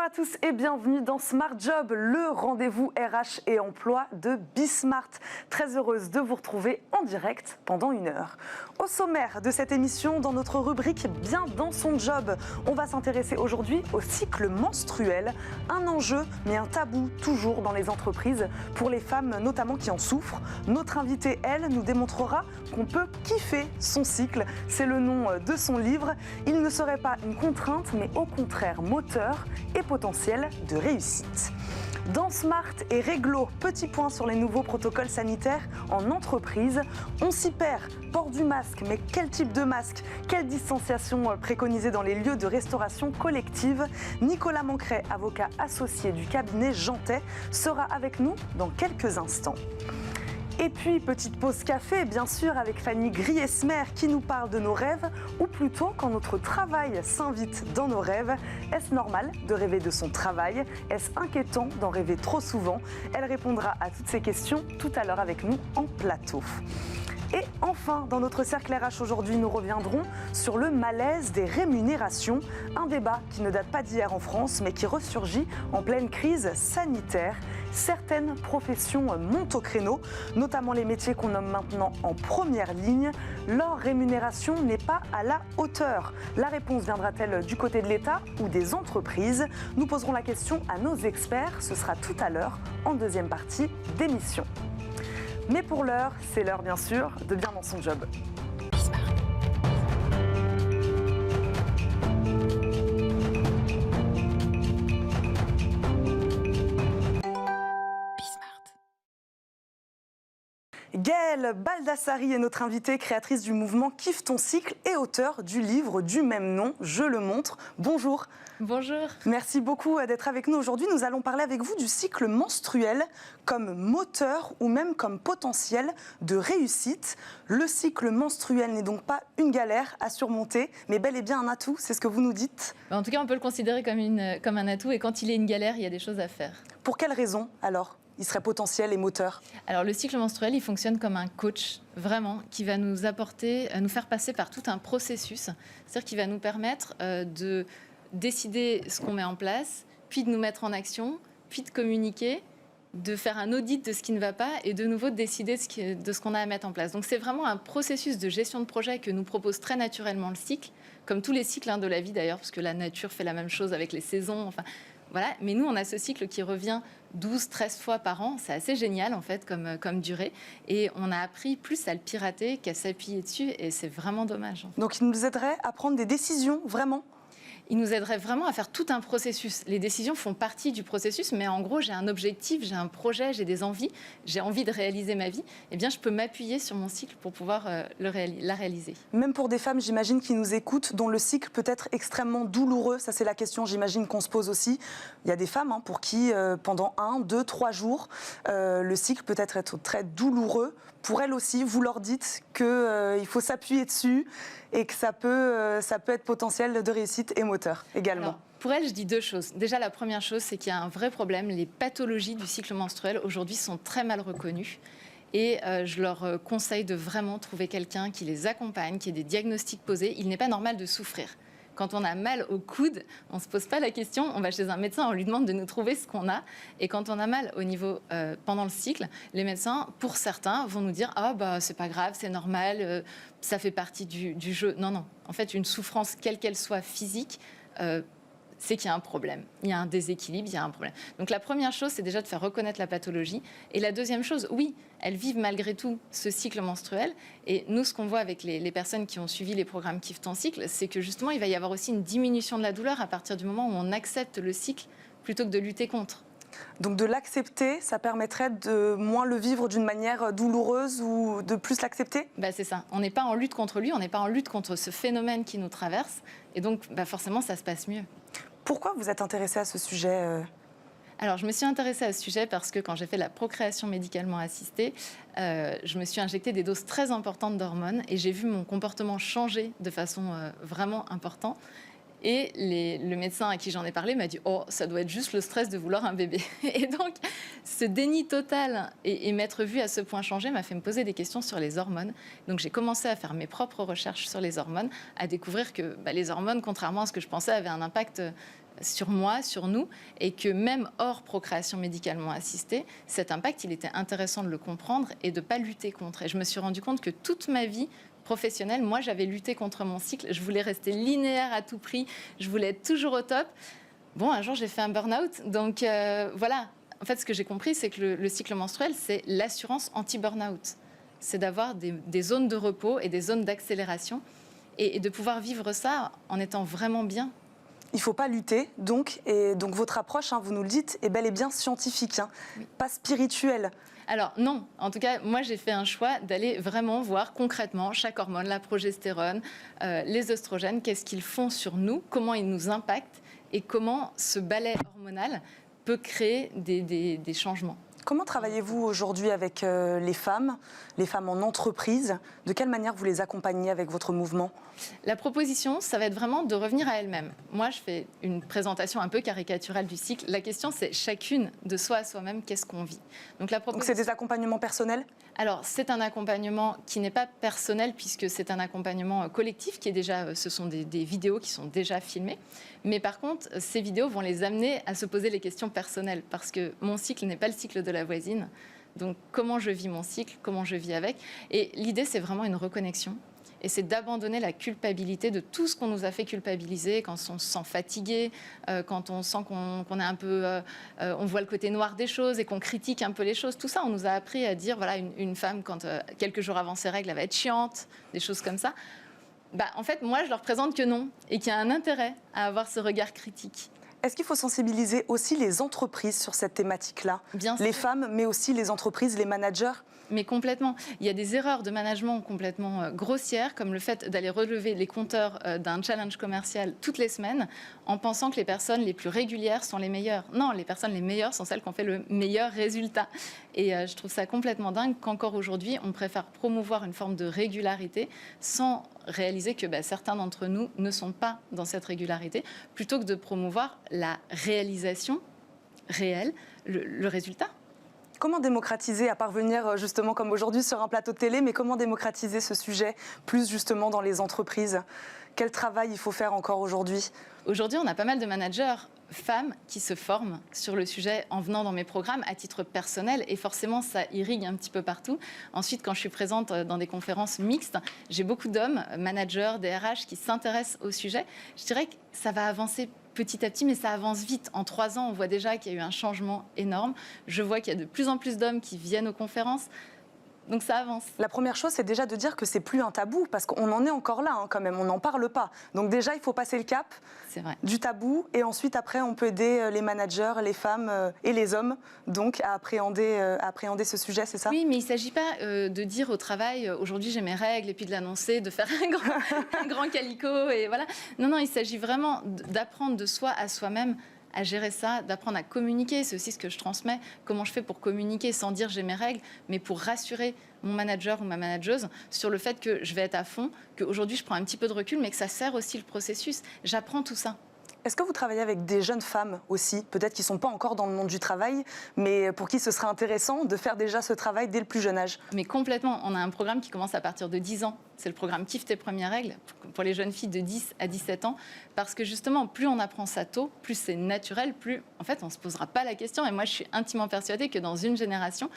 à tous et bienvenue dans Smart Job, le rendez-vous RH et emploi de Bismart. Très heureuse de vous retrouver en direct pendant 1 heure. Au sommaire de cette émission, dans notre rubrique Bien dans son job, on va s'intéresser aujourd'hui au cycle menstruel, un enjeu mais un tabou toujours dans les entreprises pour les femmes notamment qui en souffrent. Notre invitée, elle, nous démontrera qu'on peut kiffer son cycle. C'est le nom de son livre. Il ne serait pas une contrainte mais au contraire moteur et potentiel de réussite. Dans Smart et Réglo, petit point sur les nouveaux protocoles sanitaires en entreprise. On s'y perd, port du masque, mais quel type de masque? Quelle distanciation préconisée dans les lieux de restauration collective? Nicolas Mancret, avocat associé du cabinet Jantet, sera avec nous dans quelques instants. Et puis, petite pause café, bien sûr, avec Fanny Griesmer qui nous parle de nos rêves, ou plutôt quand notre travail s'invite dans nos rêves. Est-ce normal de rêver de son travail? Est-ce inquiétant d'en rêver trop souvent? Elle répondra à toutes ces questions tout à l'heure avec nous en plateau. Et enfin, dans notre cercle RH aujourd'hui, nous reviendrons sur le malaise des rémunérations. Un débat qui ne date pas d'hier en France, mais qui ressurgit en pleine crise sanitaire. Certaines professions montent au créneau, notamment les métiers qu'on nomme maintenant en première ligne. Leur rémunération n'est pas à la hauteur. La réponse viendra-t-elle du côté de l'État ou des entreprises? Nous poserons la question à nos experts. Ce sera tout à l'heure, en deuxième partie d'émission. Mais pour l'heure, c'est l'heure bien sûr de Bien dans son job. Gaëlle Baldassari est notre invitée, créatrice du mouvement Kiffe ton cycle et auteure du livre du même nom, Je le montre. Bonjour. Bonjour. Merci beaucoup d'être avec nous aujourd'hui. Nous allons parler avec vous du cycle menstruel comme moteur ou même comme potentiel de réussite. Le cycle menstruel n'est donc pas une galère à surmonter, mais bel et bien un atout, c'est ce que vous nous dites. En tout cas, on peut le considérer comme un atout et quand il est une galère, il y a des choses à faire. Pour quelles raisons alors il serait potentiel et moteur? Alors le cycle menstruel, il fonctionne comme un coach, vraiment, qui va nous apporter, nous faire passer par tout un processus, c'est-à-dire qui va nous permettre de décider ce qu'on met en place, puis de nous mettre en action, puis de communiquer, de faire un audit de ce qui ne va pas et de nouveau de décider de ce qu'on a à mettre en place. Donc c'est vraiment un processus de gestion de projet que nous propose très naturellement le cycle, comme tous les cycles de la vie d'ailleurs, parce que la nature fait la même chose avec les saisons, enfin... Voilà. Mais nous, on a ce cycle qui revient 12-13 fois par an. C'est assez génial, en fait, comme durée. Et on a appris plus à le pirater qu'à s'appuyer dessus. Et c'est vraiment dommage. Donc, il nous aiderait à prendre des décisions, vraiment? Il nous aiderait vraiment à faire tout un processus. Les décisions font partie du processus, mais en gros, j'ai un objectif, j'ai un projet, j'ai des envies, j'ai envie de réaliser ma vie. Eh bien, je peux m'appuyer sur mon cycle pour pouvoir la réaliser. Même pour des femmes, j'imagine, qui nous écoutent, dont le cycle peut être extrêmement douloureux. Ça, c'est la question, j'imagine, qu'on se pose aussi. Il y a des femmes pour qui, pendant 1, 2, 3 jours, le cycle peut être très douloureux. Pour elles aussi, vous leur dites qu'il faut s'appuyer dessus et que ça peut être potentiel de réussite et moteur également. Alors, pour elles, je dis 2 choses. Déjà, la première chose, c'est qu'il y a un vrai problème. Les pathologies du cycle menstruel, aujourd'hui, sont très mal reconnues. Et je leur conseille de vraiment trouver quelqu'un qui les accompagne, qui ait des diagnostics posés. Il n'est pas normal de souffrir. Quand on a mal au coude, on ne se pose pas la question, on va chez un médecin, on lui demande de nous trouver ce qu'on a. Et quand on a mal au niveau pendant le cycle, les médecins, pour certains, vont nous dire « Ah, bah, c'est pas grave, c'est normal, ça fait partie du jeu ». Non, non. En fait, une souffrance, quelle qu'elle soit physique, c'est qu'il y a un problème. Il y a un déséquilibre, il y a un problème. Donc la première chose, c'est déjà de faire reconnaître la pathologie. Et la deuxième chose, oui, elles vivent malgré tout ce cycle menstruel. Et nous, ce qu'on voit avec les personnes qui ont suivi les programmes Kiffe ton cycle, c'est que justement, il va y avoir aussi une diminution de la douleur à partir du moment où on accepte le cycle plutôt que de lutter contre. Donc de l'accepter, ça permettrait de moins le vivre d'une manière douloureuse ou de plus l'accepter? C'est ça. On n'est pas en lutte contre lui, on n'est pas en lutte contre ce phénomène qui nous traverse. Et donc, forcément, ça se passe mieux. Pourquoi vous êtes intéressée à ce sujet Alors, je me suis intéressée à ce sujet parce que quand j'ai fait la procréation médicalement assistée, je me suis injecté des doses très importantes d'hormones et j'ai vu mon comportement changer de façon vraiment importante. Et le médecin à qui j'en ai parlé m'a dit « Oh, ça doit être juste le stress de vouloir un bébé ». Et donc, ce déni total et m'être vue à ce point changer m'a fait me poser des questions sur les hormones. Donc, j'ai commencé à faire mes propres recherches sur les hormones, à découvrir que les hormones, contrairement à ce que je pensais, avaient un impact sur moi, sur nous, et que même hors procréation médicalement assistée, cet impact, il était intéressant de le comprendre et de ne pas lutter contre. Et je me suis rendu compte que toute ma vie professionnelle, moi, j'avais lutté contre mon cycle. Je voulais rester linéaire à tout prix. Je voulais être toujours au top. Bon, un jour, j'ai fait un burn-out. Donc, voilà. En fait, ce que j'ai compris, c'est que le cycle menstruel, c'est l'assurance anti-burn-out. C'est d'avoir des zones de repos et des zones d'accélération et de pouvoir vivre ça en étant vraiment bien. Il ne faut pas lutter, donc, et donc votre approche, vous nous le dites, est bel et bien scientifique, oui. Pas spirituelle. Alors non, en tout cas, moi j'ai fait un choix d'aller vraiment voir concrètement chaque hormone, la progestérone, les oestrogènes, qu'est-ce qu'ils font sur nous, comment ils nous impactent et comment ce balai hormonal peut créer des changements. Comment travaillez-vous aujourd'hui avec les femmes en entreprise? De quelle manière vous les accompagnez avec votre mouvement? La proposition, ça va être vraiment de revenir à elles-mêmes. Moi, je fais une présentation un peu caricaturale du cycle. La question, c'est chacune de soi à soi-même, qu'est-ce qu'on vit? Donc c'est des accompagnements personnels? Alors, c'est un accompagnement qui n'est pas personnel puisque c'est un accompagnement collectif qui est déjà, ce sont des vidéos qui sont déjà filmées. Mais par contre, ces vidéos vont les amener à se poser les questions personnelles parce que mon cycle n'est pas le cycle de la voisine. Donc, comment je vis mon cycle, comment je vis avec. Et l'idée, c'est vraiment une reconnexion. Et c'est d'abandonner la culpabilité de tout ce qu'on nous a fait culpabiliser, quand on se sent fatigué, quand on sent qu'on est un peu, on voit le côté noir des choses et qu'on critique un peu les choses. Tout ça, on nous a appris à dire, voilà, une femme, quand quelques jours avant ses règles, elle va être chiante, des choses comme ça. En fait, moi, je leur présente que non, et qu'il y a un intérêt à avoir ce regard critique. Est-ce qu'il faut sensibiliser aussi les entreprises sur cette thématique-là? Bien sûr. Les femmes, mais aussi les entreprises, les managers? Mais complètement. Il y a des erreurs de management complètement grossières, comme le fait d'aller relever les compteurs d'un challenge commercial toutes les semaines en pensant que les personnes les plus régulières sont les meilleures. Non, les personnes les meilleures sont celles qui ont fait le meilleur résultat. Et je trouve ça complètement dingue qu'encore aujourd'hui, on préfère promouvoir une forme de régularité sans réaliser que certains d'entre nous ne sont pas dans cette régularité, plutôt que de promouvoir la réalisation réelle, le résultat. Comment démocratiser, à parvenir justement comme aujourd'hui sur un plateau de télé, mais comment démocratiser ce sujet plus justement dans les entreprises? Quel travail il faut faire encore aujourd'hui? Aujourd'hui, on a pas mal de managers femmes qui se forment sur le sujet en venant dans mes programmes à titre personnel et forcément ça irrigue un petit peu partout. Ensuite, quand je suis présente dans des conférences mixtes, j'ai beaucoup d'hommes, managers, DRH qui s'intéressent au sujet. Je dirais que ça va avancer petit à petit, mais ça avance vite. En 3 ans, on voit déjà qu'il y a eu un changement énorme. Je vois qu'il y a de plus en plus d'hommes qui viennent aux conférences. Donc ça avance. La première chose, c'est déjà de dire que c'est plus un tabou, parce qu'on en est encore là quand même, on n'en parle pas. Donc déjà, il faut passer le cap du tabou, et ensuite, après, on peut aider les managers, les femmes et les hommes, donc à appréhender ce sujet, c'est ça? Oui, mais il ne s'agit pas de dire au travail, aujourd'hui j'ai mes règles, et puis de l'annoncer, de faire un grand calicot, et voilà. Non, non, il s'agit vraiment d'apprendre de soi à soi-même à gérer ça, d'apprendre à communiquer. C'est aussi ce que je transmets. Comment je fais pour communiquer sans dire j'ai mes règles, mais pour rassurer mon manager ou ma manageuse sur le fait que je vais être à fond, qu'aujourd'hui je prends un petit peu de recul, mais que ça sert aussi le processus. J'apprends tout ça. Est-ce que vous travaillez avec des jeunes femmes aussi, peut-être qui ne sont pas encore dans le monde du travail, mais pour qui ce serait intéressant de faire déjà ce travail dès le plus jeune âge? Mais complètement. On a un programme qui commence à partir de 10 ans. C'est le programme Kiffe tes premières règles pour les jeunes filles de 10 à 17 ans. Parce que justement, plus on apprend ça tôt, plus c'est naturel, plus en fait on ne se posera pas la question. Et moi, je suis intimement persuadée que dans une génération,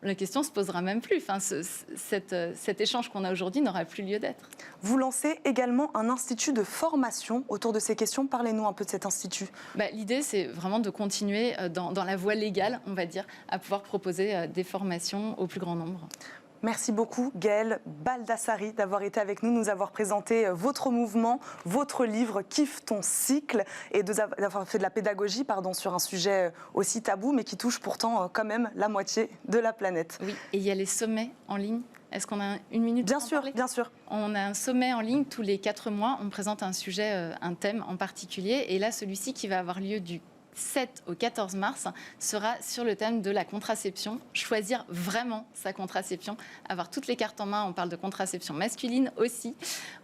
la question ne se posera même plus. Enfin, cet échange qu'on a aujourd'hui n'aura plus lieu d'être. Vous lancez également un institut de formation autour de ces questions. Parlez-nous un peu de cet institut. L'idée, c'est vraiment de continuer dans la voie légale, on va dire, à pouvoir proposer des formations au plus grand nombre. Merci beaucoup, Gaëlle Baldassari, d'avoir été avec nous, nous avoir présenté votre mouvement, votre livre « Kiffe ton cycle » et d'avoir fait de la pédagogie sur un sujet aussi tabou, mais qui touche pourtant quand même la moitié de la planète. Oui, et il y a les sommets en ligne. Est-ce qu'on a une minute pour en parler ? Bien sûr. On a un sommet en ligne tous les 4 mois. On présente un sujet, un thème en particulier. Et là, celui-ci qui va avoir lieu du 7 au 14 mars sera sur le thème de la contraception. Choisir vraiment sa contraception, avoir toutes les cartes en main. On parle de contraception masculine aussi.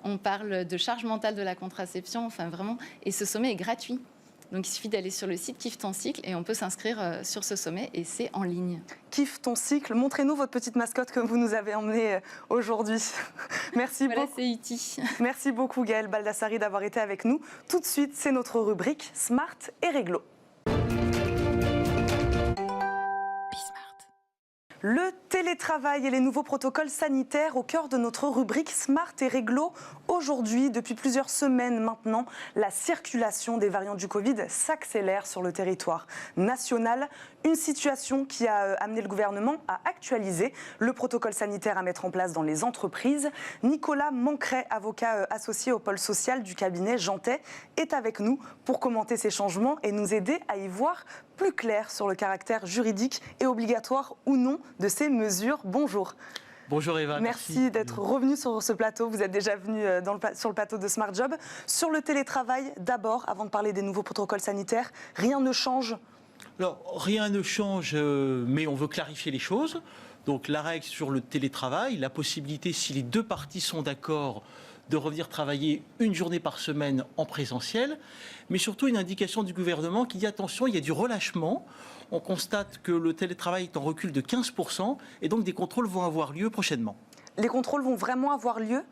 On parle de charge mentale de la contraception. Enfin, vraiment. Et ce sommet est gratuit. Donc il suffit d'aller sur le site Kiffe ton cycle et on peut s'inscrire sur ce sommet et c'est en ligne. Kiffe ton cycle. Montrez-nous votre petite mascotte que vous nous avez emmenée aujourd'hui. Merci Voilà, beaucoup. c'est Uti. Merci beaucoup Gaëlle Baldassari d'avoir été avec nous. Tout de suite, c'est notre rubrique Smart et Réglo. Le télétravail et les nouveaux protocoles sanitaires au cœur de notre rubrique Smart et Réglo. Aujourd'hui, depuis plusieurs semaines maintenant, la circulation des variants du Covid s'accélère sur le territoire national. Une situation qui a amené le gouvernement à actualiser le protocole sanitaire à mettre en place dans les entreprises. Nicolas Mancret, avocat associé au pôle social du cabinet Jantet, est avec nous pour commenter ces changements et nous aider à y voir plus clair sur le caractère juridique et obligatoire ou non de ces mesures. Bonjour. Bonjour Eva. Merci d'être revenu sur ce plateau. Vous êtes déjà venu sur le plateau de Smart Job. Sur le télétravail, d'abord, avant de parler des nouveaux protocoles sanitaires, rien ne change? Alors, rien ne change, mais on veut clarifier les choses. Donc, la règle sur le télétravail, la possibilité, si les deux parties sont d'accord, de revenir travailler une journée par semaine en présentiel, mais surtout une indication du gouvernement qui dit attention, il y a du relâchement. On constate que le télétravail est en recul de 15% et donc des contrôles vont avoir lieu prochainement. Les contrôles vont vraiment avoir lieu?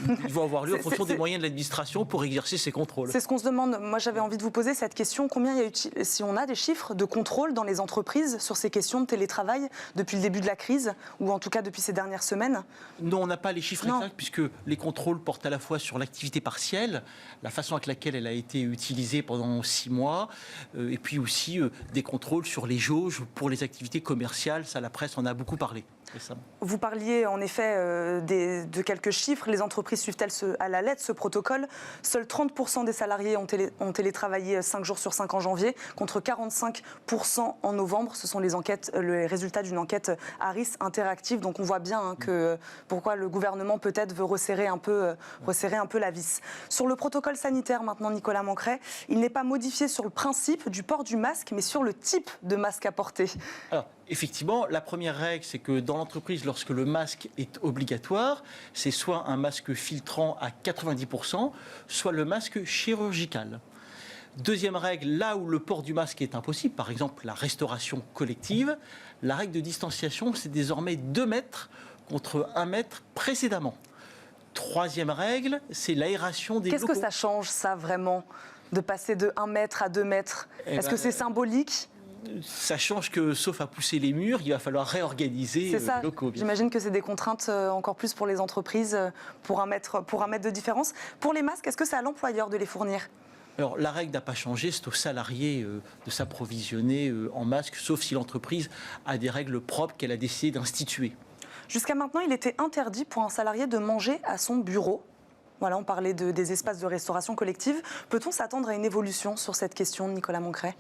Ils vont avoir lieu en fonction des moyens de l'administration pour exercer ces contrôles. C'est ce qu'on se demande. Moi, j'avais envie de vous poser cette question. Combien il y a eu, si on a des chiffres de contrôle dans les entreprises sur ces questions de télétravail depuis le début de la crise, ou en tout cas depuis ces dernières semaines? Non, on n'a pas les chiffres exacts, puisque les contrôles portent à la fois sur l'activité partielle, la façon avec laquelle elle a été utilisée pendant 6 mois, et puis aussi des contrôles sur les jauges pour les activités commerciales. Ça, la presse en a beaucoup parlé récemment. Vous parliez en effet de quelques chiffres. Les entreprises suivent-elles à la lettre ce protocole? Seuls 30% des salariés ont télétravaillé 5 jours sur 5 en janvier, contre 45% en novembre. Ce sont les résultats d'une enquête Harris Interactive. Donc on voit bien que pourquoi le gouvernement peut-être veut resserrer un peu la vis. Sur le protocole sanitaire maintenant, Nicolas Mancret, il n'est pas modifié sur le principe du port du masque, mais sur le type de masque à porter. Alors, effectivement, la première règle, c'est que dans l'entreprise, lorsque le masque est obligatoire, c'est soit un masque filtrant à 90%, soit le masque chirurgical. Deuxième règle, là où le port du masque est impossible, par exemple la restauration collective, la règle de distanciation, c'est désormais 2 mètres contre 1 mètre précédemment. Troisième règle, c'est l'aération des locaux. Qu'est-ce que ça change, ça, vraiment, de passer de 1 mètre à 2 mètres? Est-ce que c'est symbolique? Ça change que, sauf à pousser les murs, il va falloir réorganiser les locaux. J'imagine que c'est des contraintes encore plus pour les entreprises, pour un mètre de différence. Pour les masques, est-ce que c'est à l'employeur de les fournir? Alors, la règle n'a pas changé, c'est au salarié de s'approvisionner en masques, sauf si l'entreprise a des règles propres qu'elle a décidé d'instituer. Jusqu'à maintenant, il était interdit pour un salarié de manger à son bureau. Voilà, on parlait des espaces de restauration collective. Peut-on s'attendre à une évolution sur cette question, Nicolas Mancret?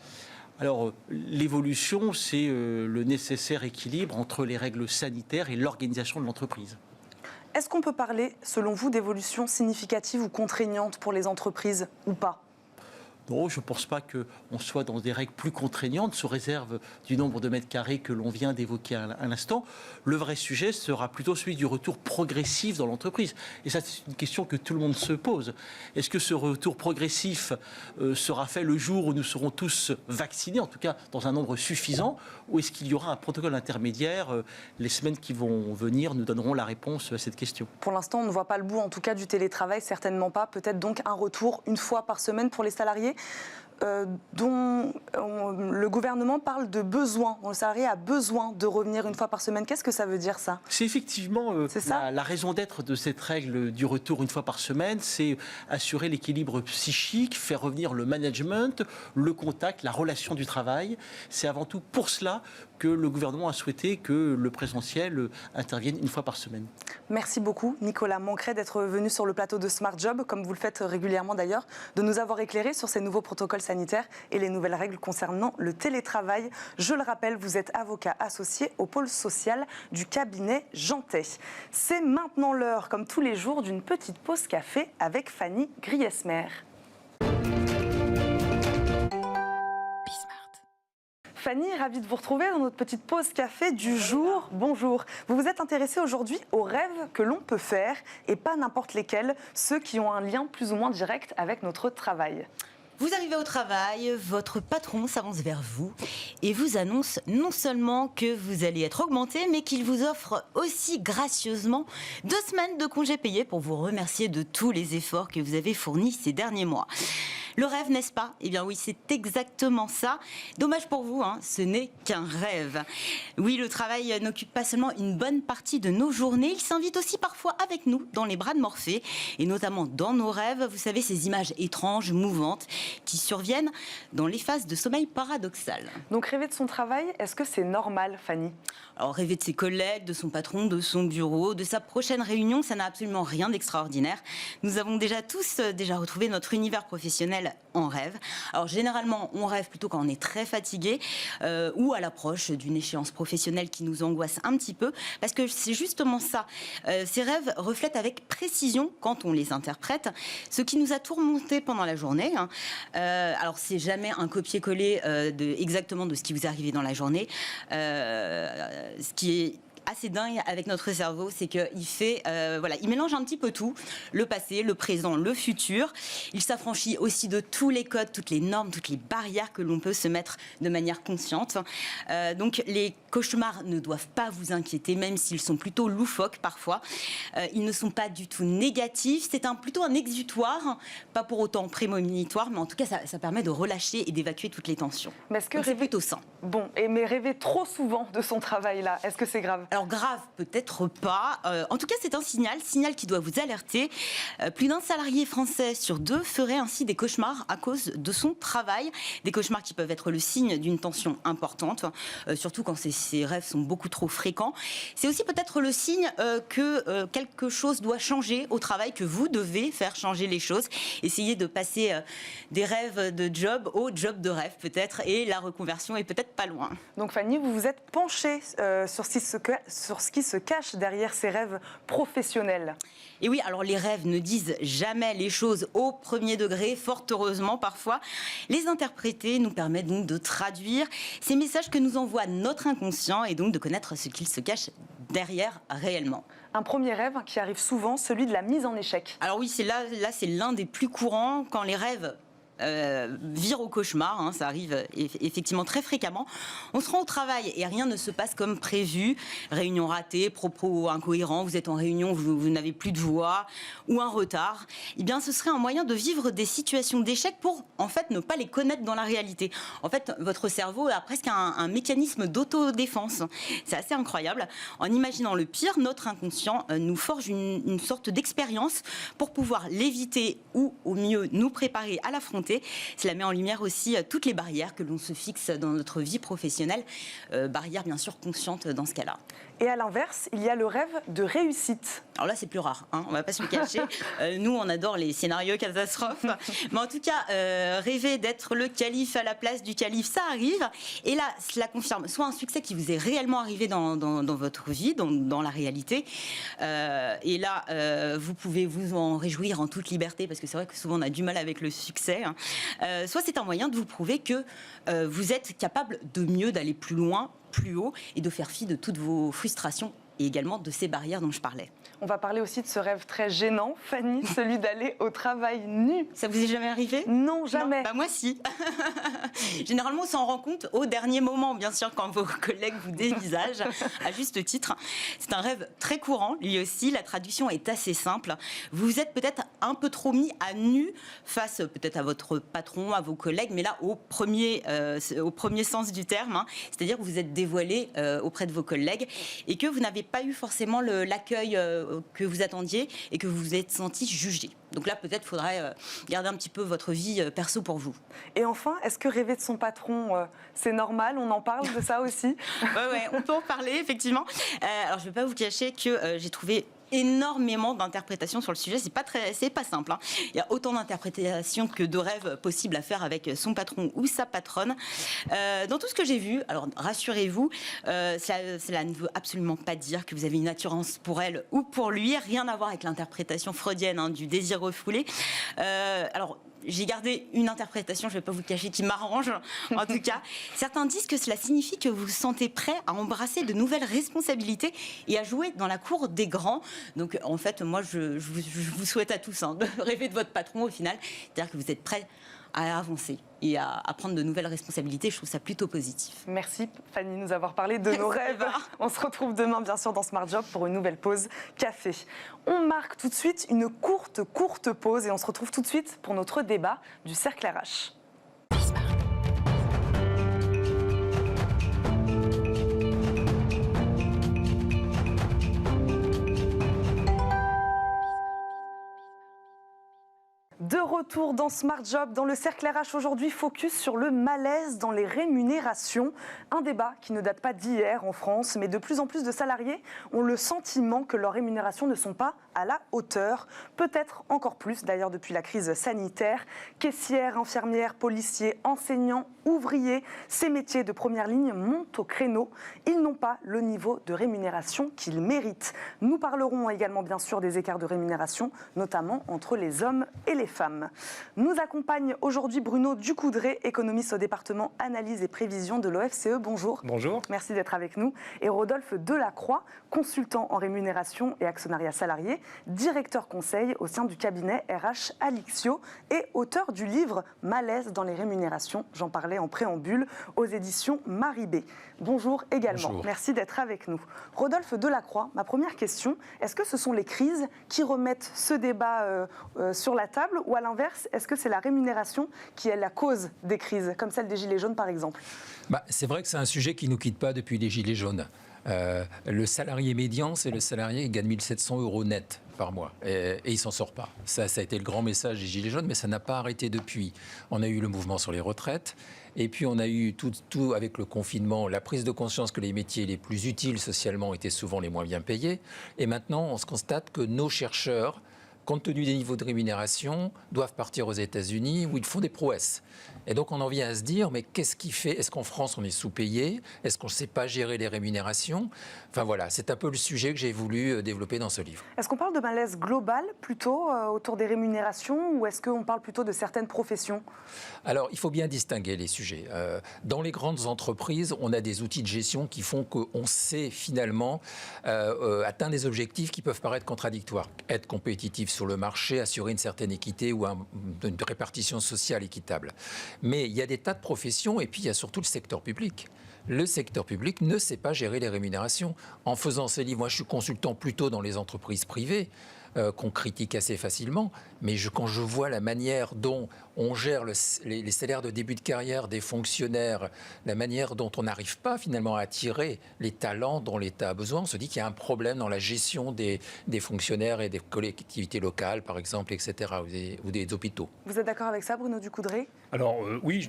Alors, l'évolution, c'est le nécessaire équilibre entre les règles sanitaires et l'organisation de l'entreprise. Est-ce qu'on peut parler, selon vous, d'évolution significative ou contraignante pour les entreprises ou pas? Non, je ne pense pas qu'on soit dans des règles plus contraignantes, sous réserve du nombre de mètres carrés que l'on vient d'évoquer à l'instant. Le vrai sujet sera plutôt celui du retour progressif dans l'entreprise. Et ça, c'est une question que tout le monde se pose. Est-ce que ce retour progressif sera fait le jour où nous serons tous vaccinés, en tout cas dans un nombre suffisant, ou est-ce qu'il y aura un protocole intermédiaire? Les semaines qui vont venir nous donneront la réponse à cette question. Pour l'instant, on ne voit pas le bout, en tout cas, du télétravail, certainement pas. Peut-être donc un retour une fois par semaine pour les salariés. Dont le gouvernement parle de besoin, dont le salarié a besoin de revenir une fois par semaine. Qu'est-ce que ça veut dire, ça? C'est effectivement la raison d'être de cette règle du retour une fois par semaine, c'est assurer l'équilibre psychique, faire revenir le management, le contact, la relation du travail. C'est avant tout pour cela que le gouvernement a souhaité que le présentiel intervienne une fois par semaine. Merci beaucoup, Nicolas Mancret, d'être venu sur le plateau de Smart Job, comme vous le faites régulièrement d'ailleurs, de nous avoir éclairé sur ces nouveaux protocoles sanitaires et les nouvelles règles concernant le télétravail. Je le rappelle, vous êtes avocat associé au pôle social du cabinet Jantet. C'est maintenant l'heure, comme tous les jours, d'une petite pause café avec Fanny Griesmer. Fanny, ravie de vous retrouver dans notre petite pause café du jour. Bonjour. Vous vous êtes intéressée aujourd'hui aux rêves que l'on peut faire et pas n'importe lesquels, ceux qui ont un lien plus ou moins direct avec notre travail. Vous arrivez au travail, votre patron s'avance vers vous et vous annonce non seulement que vous allez être augmenté, mais qu'il vous offre aussi gracieusement 2 semaines de congés payés pour vous remercier de tous les efforts que vous avez fournis ces derniers mois. Le rêve, n'est-ce pas? Eh bien oui, c'est exactement ça. Dommage pour vous, ce n'est qu'un rêve. Oui, le travail n'occupe pas seulement une bonne partie de nos journées, il s'invite aussi parfois avec nous dans les bras de Morphée, et notamment dans nos rêves, vous savez, ces images étranges, mouvantes, qui surviennent dans les phases de sommeil paradoxal. Donc rêver de son travail, est-ce que c'est normal, Fanny? Alors rêver de ses collègues, de son patron, de son bureau, de sa prochaine réunion, ça n'a absolument rien d'extraordinaire. Nous avons tous retrouvé notre univers professionnel en rêve. Alors généralement, on rêve plutôt quand on est très fatigué ou à l'approche d'une échéance professionnelle qui nous angoisse un petit peu, parce que c'est justement ça. Ces rêves reflètent avec précision, quand on les interprète, ce qui nous a tourmenté pendant la journée. Alors c'est jamais un copier-coller exactement de ce qui vous est arrivé dans la journée. Ce qui est assez dingue avec notre cerveau, c'est qu'il il mélange un petit peu tout, le passé, le présent, le futur. Il s'affranchit aussi de tous les codes, toutes les normes, toutes les barrières que l'on peut se mettre de manière consciente. Donc les cauchemars ne doivent pas vous inquiéter, même s'ils sont plutôt loufoques parfois. Ils ne sont pas du tout négatifs, c'est plutôt un exutoire, pas pour autant prémonitoire, mais en tout cas ça permet de relâcher et d'évacuer toutes les tensions. Mais est-ce que c'est plutôt sain. Bon, mais rêver trop souvent de son travail là, est-ce que c'est grave? Alors grave, peut-être pas. En tout cas, c'est un signal qui doit vous alerter. Plus d'un salarié français sur 2 ferait ainsi des cauchemars à cause de son travail. Des cauchemars qui peuvent être le signe d'une tension importante, surtout quand ces rêves sont beaucoup trop fréquents. C'est aussi peut-être le signe que quelque chose doit changer au travail, que vous devez faire changer les choses. Essayez de passer des rêves de job au job de rêve peut-être, et la reconversion est peut-être pas loin. Donc Fanny, vous vous êtes penchée sur ce qui se cache derrière ces rêves professionnels. Et oui, alors les rêves ne disent jamais les choses au premier degré, fort heureusement parfois. Les interpréter nous permet donc de traduire ces messages que nous envoie notre inconscient et donc de connaître ce qu'il se cache derrière réellement. Un premier rêve qui arrive souvent, celui de la mise en échec. Alors oui, là c'est l'un des plus courants quand les rêves vire au cauchemar, ça arrive effectivement très fréquemment. On se rend au travail et rien ne se passe comme prévu. Réunion ratée, propos incohérents, vous êtes en réunion, vous n'avez plus de voix ou un retard. Eh bien, ce serait un moyen de vivre des situations d'échec pour, en fait, ne pas les connaître dans la réalité. En fait, votre cerveau a presque un mécanisme d'autodéfense. C'est assez incroyable. En imaginant le pire, notre inconscient nous forge une sorte d'expérience pour pouvoir l'éviter ou, au mieux, nous préparer à l'affronter. Cela met en lumière aussi toutes les barrières que l'on se fixe dans notre vie professionnelle, barrières bien sûr conscientes dans ce cas-là. Et à l'inverse, il y a le rêve de réussite. Alors là, c'est plus rare, on va pas se le cacher. Nous, on adore les scénarios catastrophes. Mais en tout cas, rêver d'être le calife à la place du calife, ça arrive. Et là, cela confirme soit un succès qui vous est réellement arrivé dans votre vie, dans la réalité. Et là, vous pouvez vous en réjouir en toute liberté, parce que c'est vrai que souvent, on a du mal avec le succès. Soit c'est un moyen de vous prouver que vous êtes capable de mieux, d'aller plus loin, plus haut, et de faire fi de toutes vos frustrations et également de ces barrières dont je parlais. On va parler aussi de ce rêve très gênant, Fanny, celui d'aller au travail nu. Ça vous est jamais arrivé? Non, jamais. Non, bah moi si. Généralement, on s'en rend compte au dernier moment, bien sûr, quand vos collègues vous dévisagent, à juste titre. C'est un rêve très courant, lui aussi. La traduction est assez simple. Vous vous êtes peut-être un peu trop mis à nu face peut-être à votre patron, à vos collègues, mais là, au premier sens du terme. C'est-à-dire que vous êtes dévoilé auprès de vos collègues et que vous n'avez pas eu forcément l'accueil que vous attendiez et que vous vous êtes senti jugé. Donc là, peut-être faudrait garder un petit peu votre vie perso pour vous. Et enfin, est-ce que rêver de son patron, c'est normal? On en parle de ça aussi? Ouais, on peut en parler, effectivement. Alors, je ne vais pas vous cacher que j'ai trouvé énormément d'interprétations sur le sujet. C'est pas simple. Il y a autant d'interprétations que de rêves possibles à faire avec son patron ou sa patronne. Dans tout ce que j'ai vu, alors rassurez-vous, cela ne veut absolument pas dire que vous avez une attirance pour elle ou pour lui. Rien à voir avec l'interprétation freudienne du désir refoulé. Alors, j'ai gardé une interprétation, je ne vais pas vous le cacher, qui m'arrange. En tout cas, certains disent que cela signifie que vous vous sentez prêt à embrasser de nouvelles responsabilités et à jouer dans la cour des grands. Donc, en fait, moi, je vous souhaite à tous de rêver de votre patron au final. C'est-à-dire que vous êtes prêt avancer et à prendre de nouvelles responsabilités. Je trouve ça plutôt positif. Merci Fanny de nous avoir parlé de nos rêves. On se retrouve demain bien sûr dans Smart Job pour une nouvelle pause café. On marque tout de suite une courte pause et on se retrouve tout de suite pour notre débat du Cercle RH. De retour dans Smart Job, dans le Cercle RH aujourd'hui, focus sur le malaise dans les rémunérations. Un débat qui ne date pas d'hier en France, mais de plus en plus de salariés ont le sentiment que leurs rémunérations ne sont pas à la hauteur. Peut-être encore plus d'ailleurs depuis la crise sanitaire. Caissières, infirmières, policiers, enseignants, ouvriers, ces métiers de première ligne montent au créneau. Ils n'ont pas le niveau de rémunération qu'ils méritent. Nous parlerons également bien sûr des écarts de rémunération, notamment entre les hommes et les femmes. Nous accompagne aujourd'hui Bruno Ducoudray, économiste au département analyse et prévision de l'OFCE. Bonjour. Bonjour. Merci d'être avec nous. Et Rodolphe Delacroix, consultant en rémunération et actionnariat salarié, directeur conseil au sein du cabinet RH Alixio et auteur du livre Malaise dans les rémunérations. J'en parlais en préambule aux éditions Maribé. Bonjour également. Bonjour. Merci d'être avec nous. Rodolphe Delacroix, ma première question, est-ce que ce sont les crises qui remettent ce débat sur la table ou à l'inverse, est-ce que c'est la rémunération qui est la cause des crises, comme celle des Gilets jaunes par exemple ? C'est vrai que c'est un sujet qui ne nous quitte pas depuis les Gilets jaunes. Le salarié médian, c'est le salarié qui gagne 1 700 € net par mois. Et il ne s'en sort pas. Ça a été le grand message des Gilets jaunes, mais ça n'a pas arrêté depuis. On a eu le mouvement sur les retraites. Et puis on a eu tout avec le confinement, la prise de conscience que les métiers les plus utiles socialement étaient souvent les moins bien payés. Et maintenant, on se constate que nos chercheurs, compte tenu des niveaux de rémunération, doivent partir aux États-Unis où ils font des prouesses. Et donc on en vient à se dire, mais qu'est-ce qui fait ? Est-ce qu'en France on est sous-payé ? Est-ce qu'on ne sait pas gérer les rémunérations ? Enfin voilà, c'est un peu le sujet que j'ai voulu développer dans ce livre. Est-ce qu'on parle de malaise global plutôt autour des rémunérations ou est-ce qu'on parle plutôt de certaines professions ? Alors il faut bien distinguer les sujets. Dans les grandes entreprises, on a des outils de gestion qui font qu'on sait finalement atteindre des objectifs qui peuvent paraître contradictoires. Être compétitif sur le marché, assurer une certaine équité ou une répartition sociale équitable. Mais il y a des tas de professions et puis il y a surtout le secteur public. Le secteur public ne sait pas gérer les rémunérations. En faisant ces livres, moi je suis consultant plutôt dans les entreprises privées qu'on critique assez facilement, mais quand je vois la manière dont on gère les salaires de début de carrière des fonctionnaires, la manière dont on n'arrive pas finalement à attirer les talents dont l'État a besoin, on se dit qu'il y a un problème dans la gestion des fonctionnaires et des collectivités locales, par exemple, etc., ou des hôpitaux. Vous êtes d'accord avec ça, Bruno Ducoudray ? Alors oui,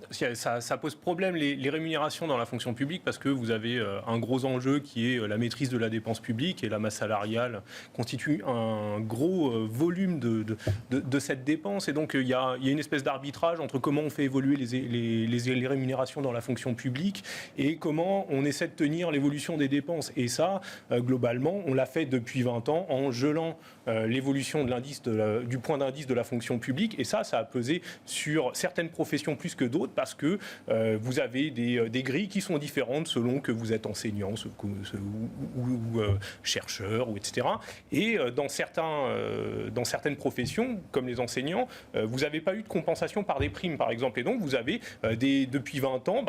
ça pose problème les rémunérations dans la fonction publique parce que vous avez un gros enjeu qui est la maîtrise de la dépense publique et la masse salariale constitue un gros volume de cette dépense et donc il y a une espèce d'arbitrage entre comment on fait évoluer les rémunérations dans la fonction publique et comment on essaie de tenir l'évolution des dépenses. Et ça, globalement, on l'a fait depuis 20 ans en gelant l'évolution de l'indice du point d'indice de la fonction publique et ça a pesé sur certaines professions plus que d'autres parce que vous avez des grilles qui sont différentes selon que vous êtes enseignant ou chercheur, ou etc. Et dans certaines professions, comme les enseignants, vous n'avez pas eu de compensation par des primes, par exemple. Et donc, vous avez depuis 20 ans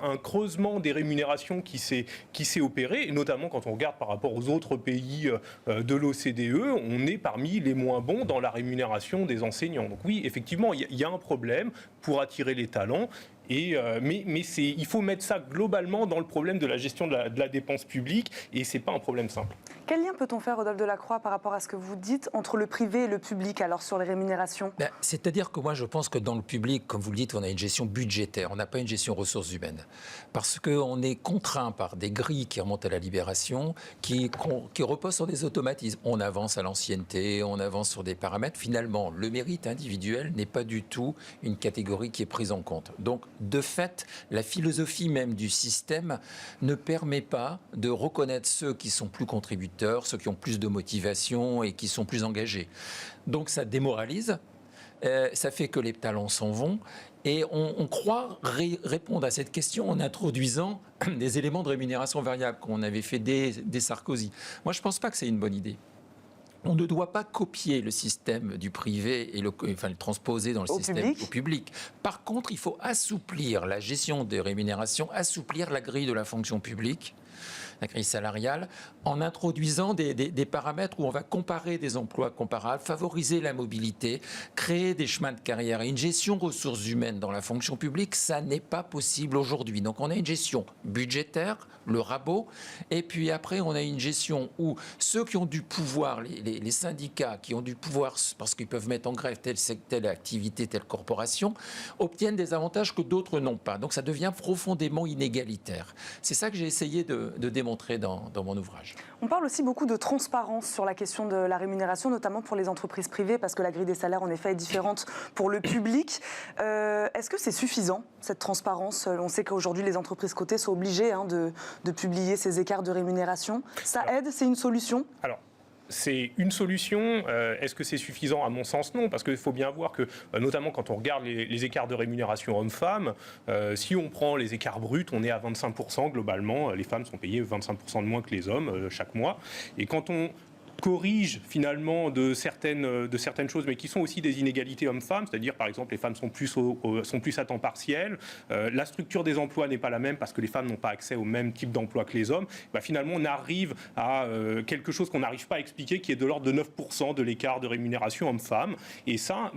un creusement des rémunérations qui s'est opéré, et notamment quand on regarde par rapport aux autres pays de l'OCDE, on est parmi les moins bons dans la rémunération des enseignants. Donc oui, effectivement, il y a un problème pour attirer les talents. Mais il faut mettre ça globalement dans le problème de la gestion de la dépense publique et ce n'est pas un problème simple. Quel lien peut-on faire, Rodolphe Delacroix, par rapport à ce que vous dites, entre le privé et le public, alors sur les rémunérations ? C'est-à-dire que moi, je pense que dans le public, comme vous le dites, on a une gestion budgétaire, on n'a pas une gestion ressources humaines. Parce qu'on est contraint par des grilles qui remontent à la libération, qui reposent sur des automatismes. On avance à l'ancienneté, on avance sur des paramètres. Finalement, le mérite individuel n'est pas du tout une catégorie qui est prise en compte. Donc, de fait, la philosophie même du système ne permet pas de reconnaître ceux qui sont plus contributeurs, ceux qui ont plus de motivation et qui sont plus engagés. Donc ça démoralise, ça fait que les talents s'en vont et on croit répondre à cette question en introduisant des éléments de rémunération variable qu'on avait fait dès Sarkozy. Moi, je ne pense pas que c'est une bonne idée. On ne doit pas copier le système du privé et le transposer dans le système au public. Par contre, il faut assouplir la gestion des rémunérations, assouplir la grille de la fonction publique, la grille salariale, en introduisant des paramètres où on va comparer des emplois comparables, favoriser la mobilité, créer des chemins de carrière. Et une gestion ressources humaines dans la fonction publique, ça n'est pas possible aujourd'hui. Donc on a une gestion budgétaire, le rabot, et puis après on a une gestion où ceux qui ont du pouvoir, les syndicats qui ont du pouvoir parce qu'ils peuvent mettre en grève telle activité, telle corporation, obtiennent des avantages que d'autres n'ont pas. Donc ça devient profondément inégalitaire. C'est ça que j'ai essayé de démontrer dans mon ouvrage. On parle aussi beaucoup de transparence sur la question de la rémunération, notamment pour les entreprises privées, parce que la grille des salaires, en effet, est différente pour le public. Est-ce que c'est suffisant, cette transparence? On sait qu'aujourd'hui, les entreprises cotées sont obligées de publier ces écarts de rémunération. Ça aide? C'est une solution? Alors, c'est une solution. Est-ce que c'est suffisant? À mon sens, non. Parce qu'il faut bien voir que, notamment quand on regarde les écarts de rémunération hommes-femmes, si on prend les écarts bruts, on est à 25% globalement. Les femmes sont payées 25% de moins que les hommes chaque mois. Et quand on corrige finalement de certaines choses, mais qui sont aussi des inégalités hommes-femmes, c'est-à-dire par exemple les femmes sont plus à temps partiel, la structure des emplois n'est pas la même parce que les femmes n'ont pas accès au même type d'emploi que les hommes, finalement on arrive à quelque chose qu'on n'arrive pas à expliquer qui est de l'ordre de 9% de l'écart de rémunération homme-femme, et ça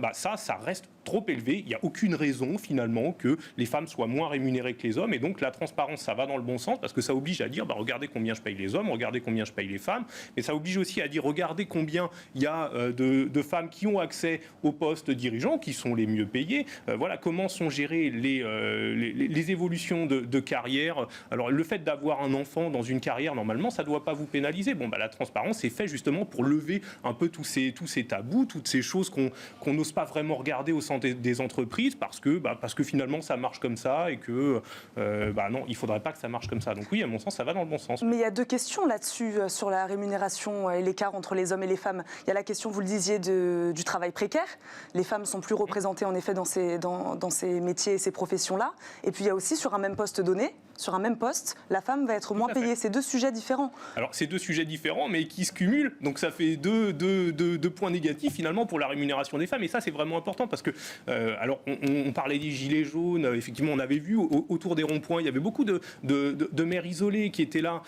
reste trop élevé. Il n'y a aucune raison finalement que les femmes soient moins rémunérées que les hommes, et donc la transparence, ça va dans le bon sens parce que ça oblige à dire regardez combien je paye les hommes, regardez combien je paye les femmes, mais ça oblige aussi à dire regardez combien il y a de femmes qui ont accès aux postes dirigeants, qui sont les mieux payés. Voilà comment sont gérées les évolutions de carrière. Alors le fait d'avoir un enfant dans une carrière, normalement, ça ne doit pas vous pénaliser. La transparence est faite justement pour lever un peu tous ces tabous, toutes ces choses qu'on n'ose pas vraiment regarder au sein des entreprises parce que finalement ça marche comme ça et que non, il ne faudrait pas que ça marche comme ça. Donc oui, à mon sens, ça va dans le bon sens. Mais il y a deux questions là-dessus sur la rémunération et l'écart entre les hommes et les femmes. Il y a la question, vous le disiez, du travail précaire. Les femmes sont plus représentées en effet dans ces métiers et ces professions-là. Et puis il y a aussi sur un même poste donné, sur un même poste, la femme va être moins payée. C'est deux sujets différents. Alors c'est deux sujets différents mais qui se cumulent. Donc ça fait deux points négatifs finalement pour la rémunération des femmes. Et ça c'est vraiment important parce que alors on parlait des gilets jaunes. Effectivement on avait vu autour des ronds-points, il y avait beaucoup de mères isolées qui étaient là.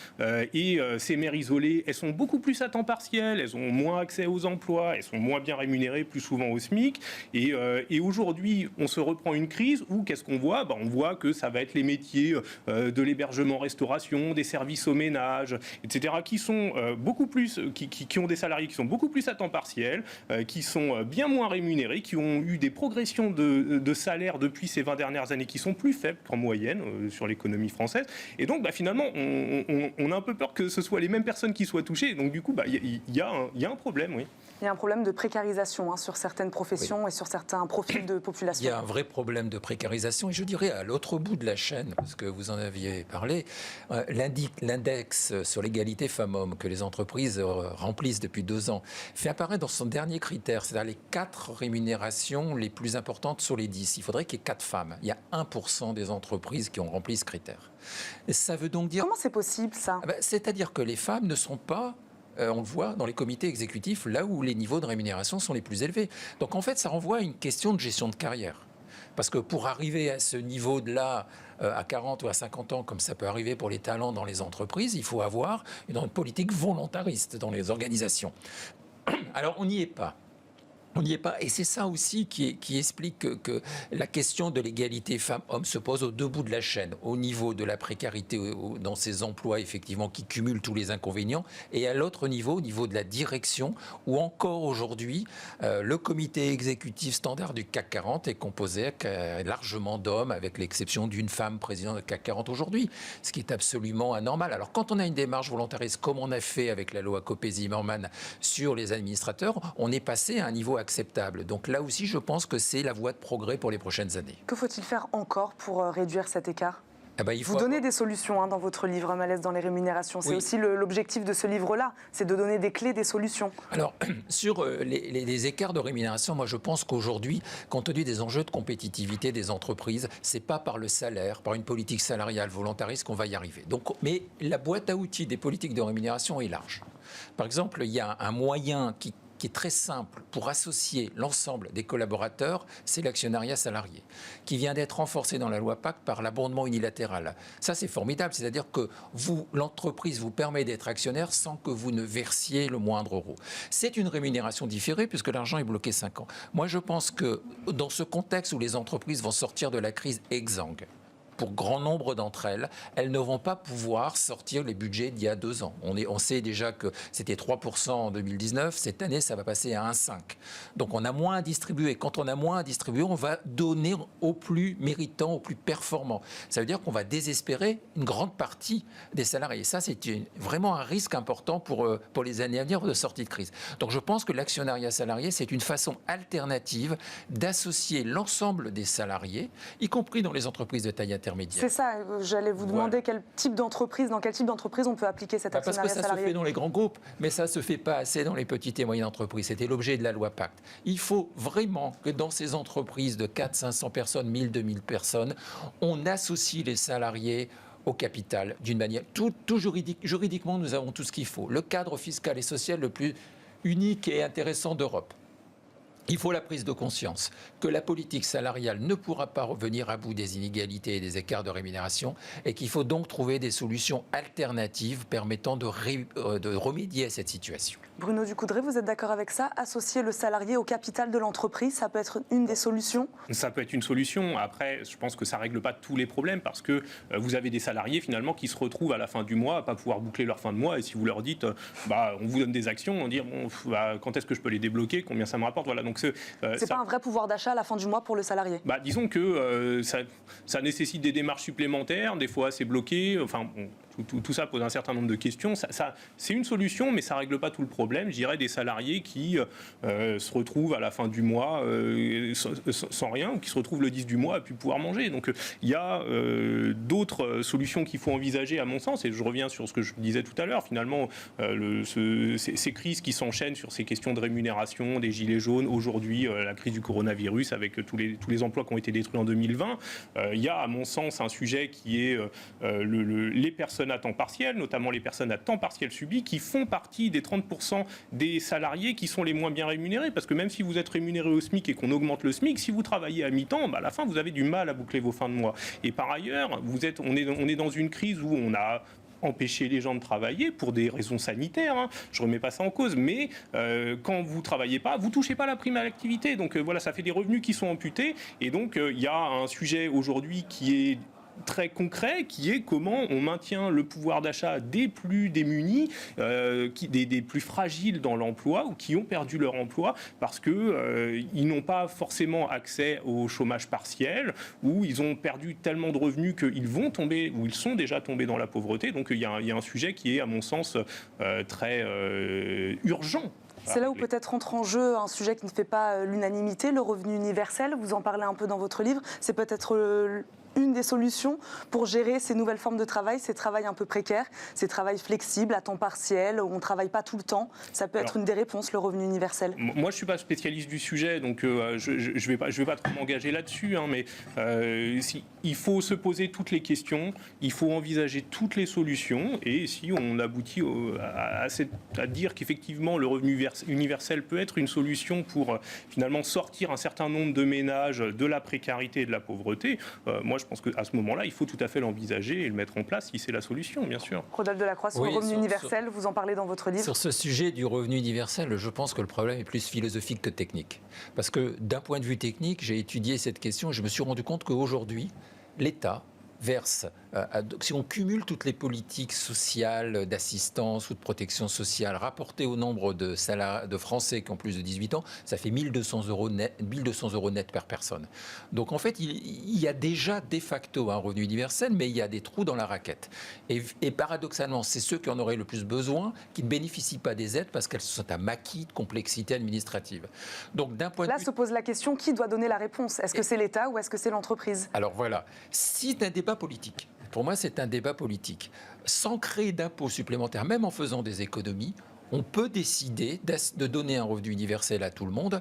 Et ces mères isolées, elles sont beaucoup plus à temps partiel, elles ont moins accès aux emplois, elles sont moins bien rémunérées, plus souvent au SMIC. Et aujourd'hui, on se reprend une crise où qu'est-ce qu'on voit? On voit que ça va être les métiers de l'hébergement-restauration, des services au ménage, etc., qui sont beaucoup plus, qui ont des salariés qui sont beaucoup plus à temps partiel, qui sont bien moins rémunérés, qui ont eu des progressions de salaire depuis ces 20 dernières années qui sont plus faibles qu'en moyenne sur l'économie française. Et donc, finalement, on a un peu peur que ce soit les mêmes personnes qui soient touchées. Donc, du coup, il y a un problème, oui. Il y a un problème de précarisation sur certaines professions et sur certains profils de population. Il y a un vrai problème de précarisation. Et je dirais, à l'autre bout de la chaîne, parce que vous en aviez parlé, l'index sur l'égalité femmes-hommes que les entreprises remplissent depuis 2 ans fait apparaître dans son dernier critère, c'est-à-dire les 4 rémunérations les plus importantes sur les 10. Il faudrait qu'il y ait 4 femmes. Il y a 1% des entreprises qui ont rempli ce critère. Et ça veut donc dire... Comment c'est possible, ça? C'est-à-dire que les femmes ne sont pas... on le voit dans les comités exécutifs, là où les niveaux de rémunération sont les plus élevés. Donc en fait, ça renvoie à une question de gestion de carrière. Parce que pour arriver à ce niveau-là, à 40 ou à 50 ans, comme ça peut arriver pour les talents dans les entreprises, il faut avoir une politique volontariste dans les organisations. Alors on n'y est pas. On n'y est pas. Et c'est ça aussi qui explique que la question de l'égalité femmes-hommes se pose aux deux bouts de la chaîne, au niveau de la précarité dans ces emplois, effectivement, qui cumulent tous les inconvénients, et à l'autre niveau, au niveau de la direction, où encore aujourd'hui, le comité exécutif standard du CAC 40 est composé largement d'hommes, avec l'exception d'une femme présidente du CAC 40 aujourd'hui, ce qui est absolument anormal. Alors, quand on a une démarche volontariste, comme on a fait avec la loi Copé-Zimmermann sur les administrateurs, on est passé à un niveau acceptable. Donc là aussi, je pense que c'est la voie de progrès pour les prochaines années. Que faut-il faire encore pour réduire cet écart ? Vous donnez des solutions dans votre livre, Malaise dans les rémunérations. C'est aussi l'objectif de ce livre-là, c'est de donner des clés, des solutions. Alors, sur les écarts de rémunération, moi je pense qu'aujourd'hui, compte tenu des enjeux de compétitivité des entreprises, c'est pas par le salaire, par une politique salariale volontariste qu'on va y arriver. Mais la boîte à outils des politiques de rémunération est large. Par exemple, il y a un moyen qui est très simple pour associer l'ensemble des collaborateurs, c'est l'actionnariat salarié, qui vient d'être renforcé dans la loi Pacte par l'abondement unilatéral. Ça, c'est formidable, c'est-à-dire que l'entreprise vous permet d'être actionnaire sans que vous ne versiez le moindre euro. C'est une rémunération différée puisque l'argent est bloqué 5 ans. Moi, je pense que dans ce contexte où les entreprises vont sortir de la crise exsangue, pour grand nombre d'entre elles, elles ne vont pas pouvoir sortir les budgets d'il y a 2 ans. On sait déjà que c'était 3% en 2019. Cette année, ça va passer à 1,5%. Donc, on a moins à distribuer. Quand on a moins à distribuer, on va donner aux plus méritants, aux plus performants. Ça veut dire qu'on va désespérer une grande partie des salariés. Ça, c'est vraiment un risque important pour les années à venir de sortie de crise. Donc, je pense que l'actionnariat salarié, c'est une façon alternative d'associer l'ensemble des salariés, y compris dans les entreprises de taille intermédiaire. C'est ça, j'allais vous demander dans quel type d'entreprise on peut appliquer cet actionnariat salarié. Parce que ça se fait dans les grands groupes, mais ça ne se fait pas assez dans les petites et moyennes entreprises. C'était l'objet de la loi Pacte. Il faut vraiment que dans ces entreprises de 400-500 personnes, 1000-2000 personnes, on associe les salariés au capital d'une manière... Tout juridiquement, nous avons tout ce qu'il faut. Le cadre fiscal et social le plus unique et intéressant d'Europe. Il faut la prise de conscience que la politique salariale ne pourra pas revenir à bout des inégalités et des écarts de rémunération et qu'il faut donc trouver des solutions alternatives permettant de remédier à cette situation. Bruno Ducoudray, vous êtes d'accord avec ça? Associer le salarié au capital de l'entreprise, ça peut être une des solutions? Ça peut être une solution. Après, je pense que ça ne règle pas tous les problèmes parce que vous avez des salariés finalement qui se retrouvent à la fin du mois à ne pas pouvoir boucler leur fin de mois et si vous leur dites on vous donne des actions, on dit quand est-ce que je peux les débloquer, combien ça me rapporte, voilà. Donc c'est pas un vrai pouvoir d'achat à la fin du mois pour le salarié. Disons que ça nécessite des démarches supplémentaires, des fois c'est bloqué, tout ça pose un certain nombre de questions. C'est une solution, mais ça ne règle pas tout le problème. Je dirais des salariés qui se retrouvent à la fin du mois sans rien, ou qui se retrouvent le 10 du mois à ne plus pouvoir manger. Donc il y a d'autres solutions qu'il faut envisager, à mon sens, et je reviens sur ce que je disais tout à l'heure. Finalement, ces crises qui s'enchaînent sur ces questions de rémunération, des gilets jaunes, aujourd'hui la crise du coronavirus avec tous les emplois qui ont été détruits en 2020, il y a, à mon sens, un sujet qui est les personnes à temps partiel, notamment les personnes à temps partiel subi, qui font partie des 30% des salariés qui sont les moins bien rémunérés. Parce que même si vous êtes rémunéré au SMIC et qu'on augmente le SMIC, si vous travaillez à mi-temps, à la fin, vous avez du mal à boucler vos fins de mois. Et par ailleurs, on est dans une crise où on a empêcher les gens de travailler pour des raisons sanitaires, je ne remets pas ça en cause, mais quand vous ne travaillez pas, vous ne touchez pas la prime à l'activité. Donc voilà, ça fait des revenus qui sont amputés. Et donc il y a un sujet aujourd'hui qui est très concret, qui est comment on maintient le pouvoir d'achat des plus démunis, des plus fragiles dans l'emploi ou qui ont perdu leur emploi parce qu'ils n'ont pas forcément accès au chômage partiel ou ils ont perdu tellement de revenus qu'ils vont tomber ou ils sont déjà tombés dans la pauvreté. Donc il y a un sujet qui est, à mon sens, très urgent. C'est là où peut-être entre en jeu un sujet qui ne fait pas l'unanimité, le revenu universel. Vous en parlez un peu dans votre livre. C'est peut-être une des solutions pour gérer ces nouvelles formes de travail, ces travails un peu précaires, ces travails flexibles, à temps partiel, où on ne travaille pas tout le temps. Ça peut être une des réponses, le revenu universel. Moi, je ne suis pas spécialiste du sujet, donc je vais pas trop m'engager là-dessus, mais il faut se poser toutes les questions, il faut envisager toutes les solutions, et si on aboutit à dire qu'effectivement le revenu universel peut être une solution pour finalement sortir un certain nombre de ménages de la précarité et de la pauvreté, moi je pense qu'à ce moment-là, il faut tout à fait l'envisager et le mettre en place si c'est la solution, bien sûr. Rodolphe Delacroix, sur le revenu universel, vous en parlez dans votre livre. Sur ce sujet du revenu universel, je pense que le problème est plus philosophique que technique. Parce que d'un point de vue technique, j'ai étudié cette question et je me suis rendu compte qu'aujourd'hui, l'État verse, si on cumule toutes les politiques sociales, d'assistance ou de protection sociale rapportées au nombre de Français qui ont plus de 18 ans, ça fait 1 200 euros net par personne. Donc en fait, il y a déjà de facto un revenu universel, mais il y a des trous dans la raquette. Et paradoxalement, c'est ceux qui en auraient le plus besoin qui ne bénéficient pas des aides parce qu'elles sont à maquis de complexité administrative. Donc d'un point de vue... Là se pose la question, qui doit donner la réponse? Est-ce que c'est l'État ou est-ce que c'est l'entreprise? Alors voilà, si c'est un débat politique, Pour moi, c'est un débat politique. Sans créer d'impôts supplémentaires, même en faisant des économies, on peut décider de donner un revenu universel à tout le monde,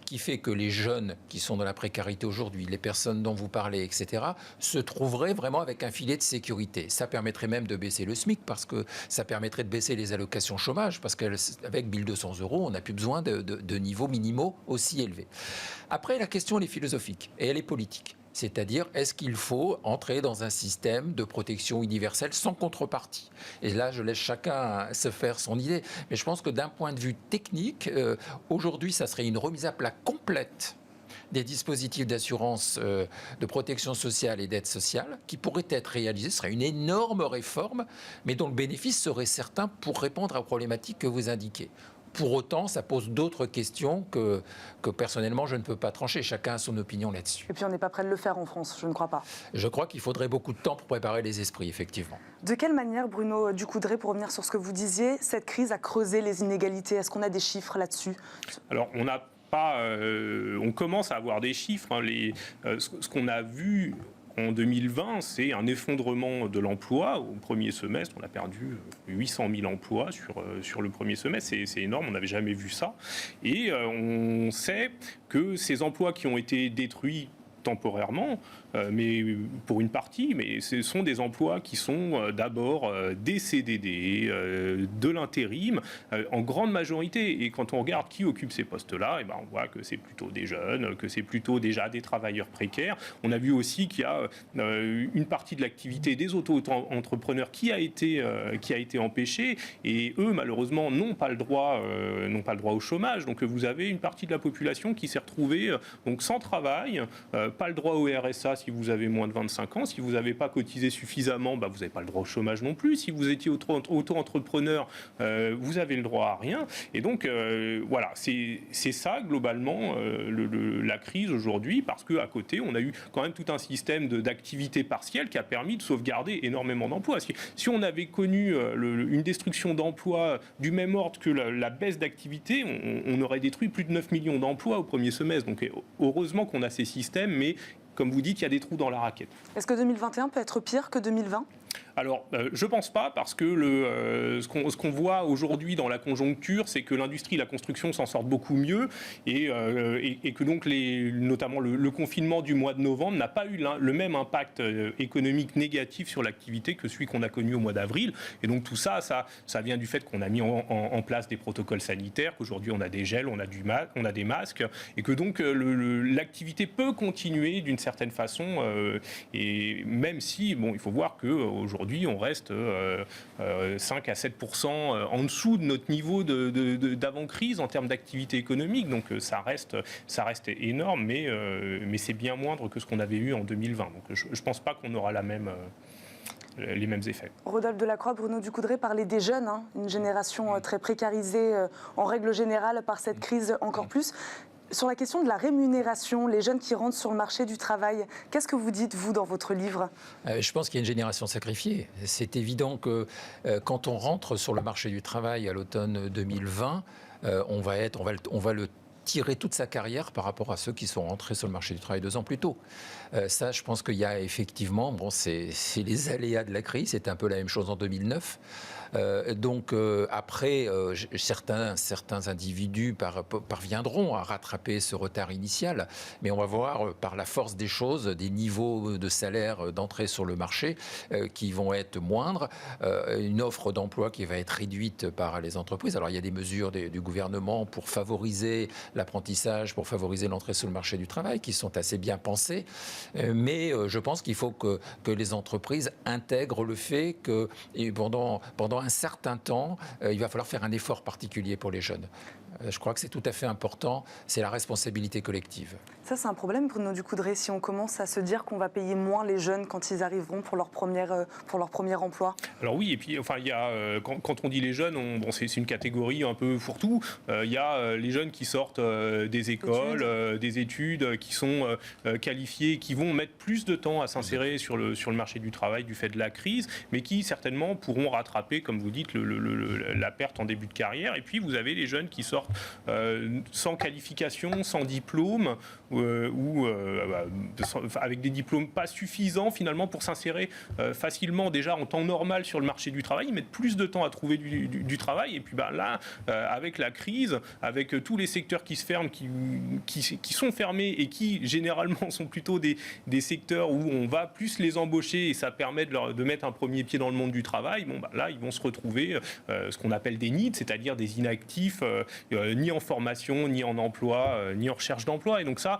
qui fait que les jeunes qui sont dans la précarité aujourd'hui, les personnes dont vous parlez, etc., se trouveraient vraiment avec un filet de sécurité. Ça permettrait même de baisser le SMIC, parce que ça permettrait de baisser les allocations chômage, parce qu'avec 1 200 €, on n'a plus besoin de niveaux minimaux aussi élevés. Après, la question, elle est philosophique et elle est politique. C'est-à-dire, est-ce qu'il faut entrer dans un système de protection universelle sans contrepartie? Et là, je laisse chacun se faire son idée. Mais je pense que d'un point de vue technique, aujourd'hui, ça serait une remise à plat complète des dispositifs d'assurance, de protection sociale et d'aide sociale qui pourraient être réalisés. Ce serait une énorme réforme, mais dont le bénéfice serait certain pour répondre aux problématiques que vous indiquez. Pour autant, ça pose d'autres questions que personnellement, je ne peux pas trancher. Chacun a son opinion là-dessus. Et puis on n'est pas prêt de le faire en France, je ne crois pas. Je crois qu'il faudrait beaucoup de temps pour préparer les esprits, effectivement. De quelle manière, Bruno Ducoudray, pour revenir sur ce que vous disiez, cette crise a creusé les inégalités? Est-ce qu'on a des chiffres là-dessus? Alors, on commence à avoir des chiffres. Ce qu'on a vu en 2020, c'est un effondrement de l'emploi. Au premier semestre, on a perdu 800 000 emplois sur le premier semestre. C'est énorme, on n'avait jamais vu ça. Et on sait que ces emplois qui ont été détruits temporairement, mais pour une partie, mais ce sont des emplois qui sont d'abord des CDD, de l'intérim, en grande majorité. Et quand on regarde qui occupe ces postes-là, et ben on voit que c'est plutôt des jeunes, que c'est plutôt déjà des travailleurs précaires. On a vu aussi qu'il y a une partie de l'activité des auto-entrepreneurs qui a été empêchée, et eux, malheureusement, n'ont pas le droit au chômage. Donc vous avez une partie de la population qui s'est retrouvée donc sans travail, pas le droit au RSA si vous avez moins de 25 ans. Si vous n'avez pas cotisé suffisamment, vous n'avez pas le droit au chômage non plus. Si vous étiez auto-entrepreneur, vous avez le droit à rien. Et donc, voilà, c'est ça, globalement, la crise aujourd'hui, parce qu'à côté, on a eu quand même tout un système d'activité partielle qui a permis de sauvegarder énormément d'emplois. Si on avait connu une destruction d'emplois du même ordre que la baisse d'activité, on aurait détruit plus de 9 millions d'emplois au premier semestre. Donc, heureusement qu'on a ces systèmes, mais comme vous dites, il y a des trous dans la raquette. Est-ce que 2021 peut être pire que 2020 ? Alors, je ne pense pas, parce que ce qu'on voit aujourd'hui dans la conjoncture, c'est que l'industrie, la construction s'en sortent beaucoup mieux, et que donc notamment le confinement du mois de novembre n'a pas eu le même impact économique négatif sur l'activité que celui qu'on a connu au mois d'avril. Et donc tout ça vient du fait qu'on a mis en place des protocoles sanitaires, qu'aujourd'hui on a des gels, on a des masques, et que donc l'activité peut continuer d'une certaine façon, et même si, bon, il faut voir qu'aujourd'hui on reste 5 à 7% en dessous de notre niveau d'avant-crise en termes d'activité économique. Donc ça reste énorme, mais c'est bien moindre que ce qu'on avait eu en 2020. Donc je ne pense pas qu'on aura les mêmes effets. Rodolphe Delacroix, Bruno Ducoudray parlait des jeunes, une génération très précarisée en règle générale par cette crise encore plus. Sur la question de la rémunération, les jeunes qui rentrent sur le marché du travail, qu'est-ce que vous dites, vous, dans votre livre ? Je pense qu'il y a une génération sacrifiée. C'est évident que quand on rentre sur le marché du travail à l'automne 2020, on va le tirer toute sa carrière par rapport à ceux qui sont rentrés sur le marché du travail 2 ans plus tôt. Ça, je pense qu'il y a effectivement, c'est les aléas de la crise, c'est un peu la même chose en 2009. Après, certains individus parviendront à rattraper ce retard initial, mais on va voir par la force des choses des niveaux de salaire d'entrée sur le marché qui vont être moindres, une offre d'emploi qui va être réduite par les entreprises. Alors il y a des mesures du gouvernement pour favoriser l'apprentissage, pour favoriser l'entrée sur le marché du travail qui sont assez bien pensées, mais je pense qu'il faut que les entreprises intègrent le fait que pendant un certain temps, il va falloir faire un effort particulier pour les jeunes. Je crois que c'est tout à fait important, c'est la responsabilité collective. Ça, c'est un problème, Bruno Ducoudray, si on commence à se dire qu'on va payer moins les jeunes quand ils arriveront pour leur premier emploi. Alors oui, et puis enfin, il y a, quand on dit les jeunes, c'est une catégorie un peu fourre-tout. Il y a les jeunes qui sortent des écoles, des études, qui sont qualifiés, qui vont mettre plus de temps à s'insérer sur le marché du travail du fait de la crise, mais qui certainement pourront rattraper, comme vous dites, la perte en début de carrière. Et puis, vous avez les jeunes qui sortent sans qualification, sans diplôme, avec des diplômes pas suffisants, finalement, pour s'insérer facilement, déjà en temps normal, sur le marché du travail. Ils mettent plus de temps à trouver du travail. Et puis, là, avec la crise, avec tous les secteurs qui se ferment, qui sont fermés et qui, généralement, sont plutôt des secteurs où on va plus les embaucher et ça permet de mettre un premier pied dans le monde du travail, là, ils vont se retrouver ce qu'on appelle des NEET, c'est-à-dire des inactifs, ni en formation, ni en emploi, ni en recherche d'emploi. Et donc ça,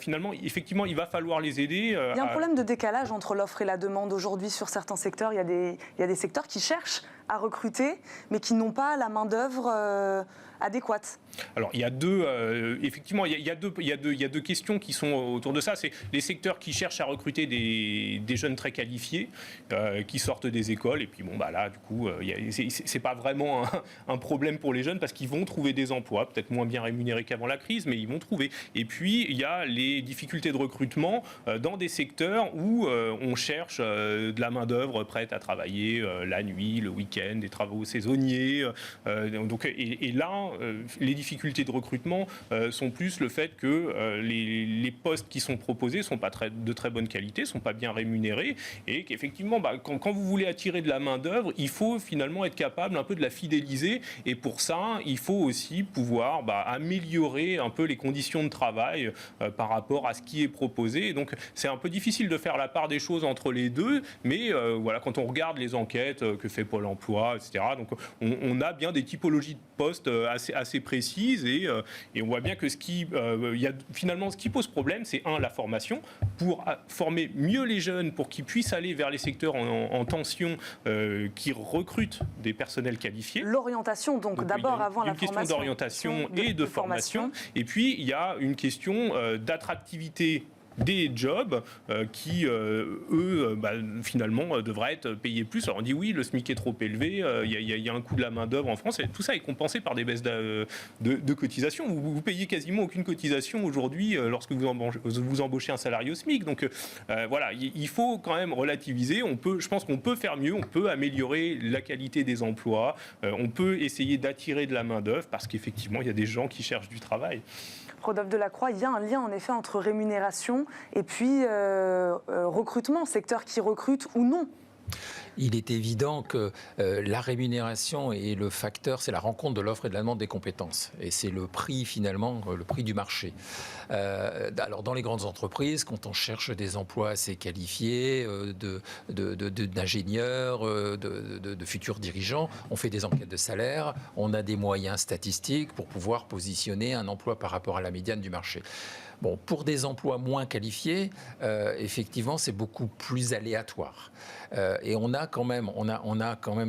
finalement, effectivement, il va falloir les aider. Il y a un problème de décalage entre l'offre et la demande aujourd'hui sur certains secteurs. Il y a des secteurs qui cherchent à recruter, mais qui n'ont pas la main-d'œuvre adéquate. Alors, il y a effectivement, il y a deux questions qui sont autour de ça. C'est les secteurs qui cherchent à recruter des jeunes très qualifiés, qui sortent des écoles. Et puis, là, du coup, c'est pas vraiment un problème pour les jeunes parce qu'ils vont trouver des emplois, peut-être moins bien rémunérés qu'avant la crise, mais ils vont trouver. Et puis, il y a les difficultés de recrutement dans des secteurs où on cherche de la main-d'œuvre prête à travailler la nuit, le week-end, des travaux saisonniers. Et là, les difficultés de recrutement sont plus le fait que les postes qui sont proposés ne sont pas de très bonne qualité, ne sont pas bien rémunérés, et qu'effectivement, quand vous voulez attirer de la main-d'œuvre, il faut finalement être capable un peu de la fidéliser, et pour ça, il faut aussi pouvoir améliorer un peu les conditions de travail par rapport à ce qui est proposé. Et donc, c'est un peu difficile de faire la part des choses entre les deux, mais quand on regarde les enquêtes que fait Pôle emploi, etc., donc on a bien des typologies de postes assez précises, et on voit bien que finalement, ce qui pose problème, c'est la formation, pour former mieux les jeunes, pour qu'ils puissent aller vers les secteurs en tension, qui recrutent des personnels qualifiés. L'orientation, donc d'abord avant la formation. Une question d'orientation et de formation. Et puis, il y a une question d'attractivité des jobs qui, finalement, devraient être payés plus. Alors on dit oui, le SMIC est trop élevé, il y a un coût de la main-d'œuvre en France, et tout ça est compensé par des baisses de cotisations. Vous payez quasiment aucune cotisation aujourd'hui lorsque vous embauchez un salarié au SMIC. Donc il faut quand même relativiser. Je pense qu'on peut faire mieux, on peut améliorer la qualité des emplois, on peut essayer d'attirer de la main-d'œuvre parce qu'effectivement, il y a des gens qui cherchent du travail. Rodolphe Delacroix, il y a un lien en effet entre rémunération et puis recrutement, secteur qui recrute ou non. Il est évident que la rémunération et le facteur, c'est la rencontre de l'offre et de la demande des compétences. Et c'est le prix, finalement, le prix du marché. Alors, dans les grandes entreprises, quand on cherche des emplois assez qualifiés, d'ingénieurs, de futurs dirigeants, on fait des enquêtes de salaire, on a des moyens statistiques pour pouvoir positionner un emploi par rapport à la médiane du marché. Bon, pour des emplois moins qualifiés, effectivement, c'est beaucoup plus aléatoire. Et on a quand même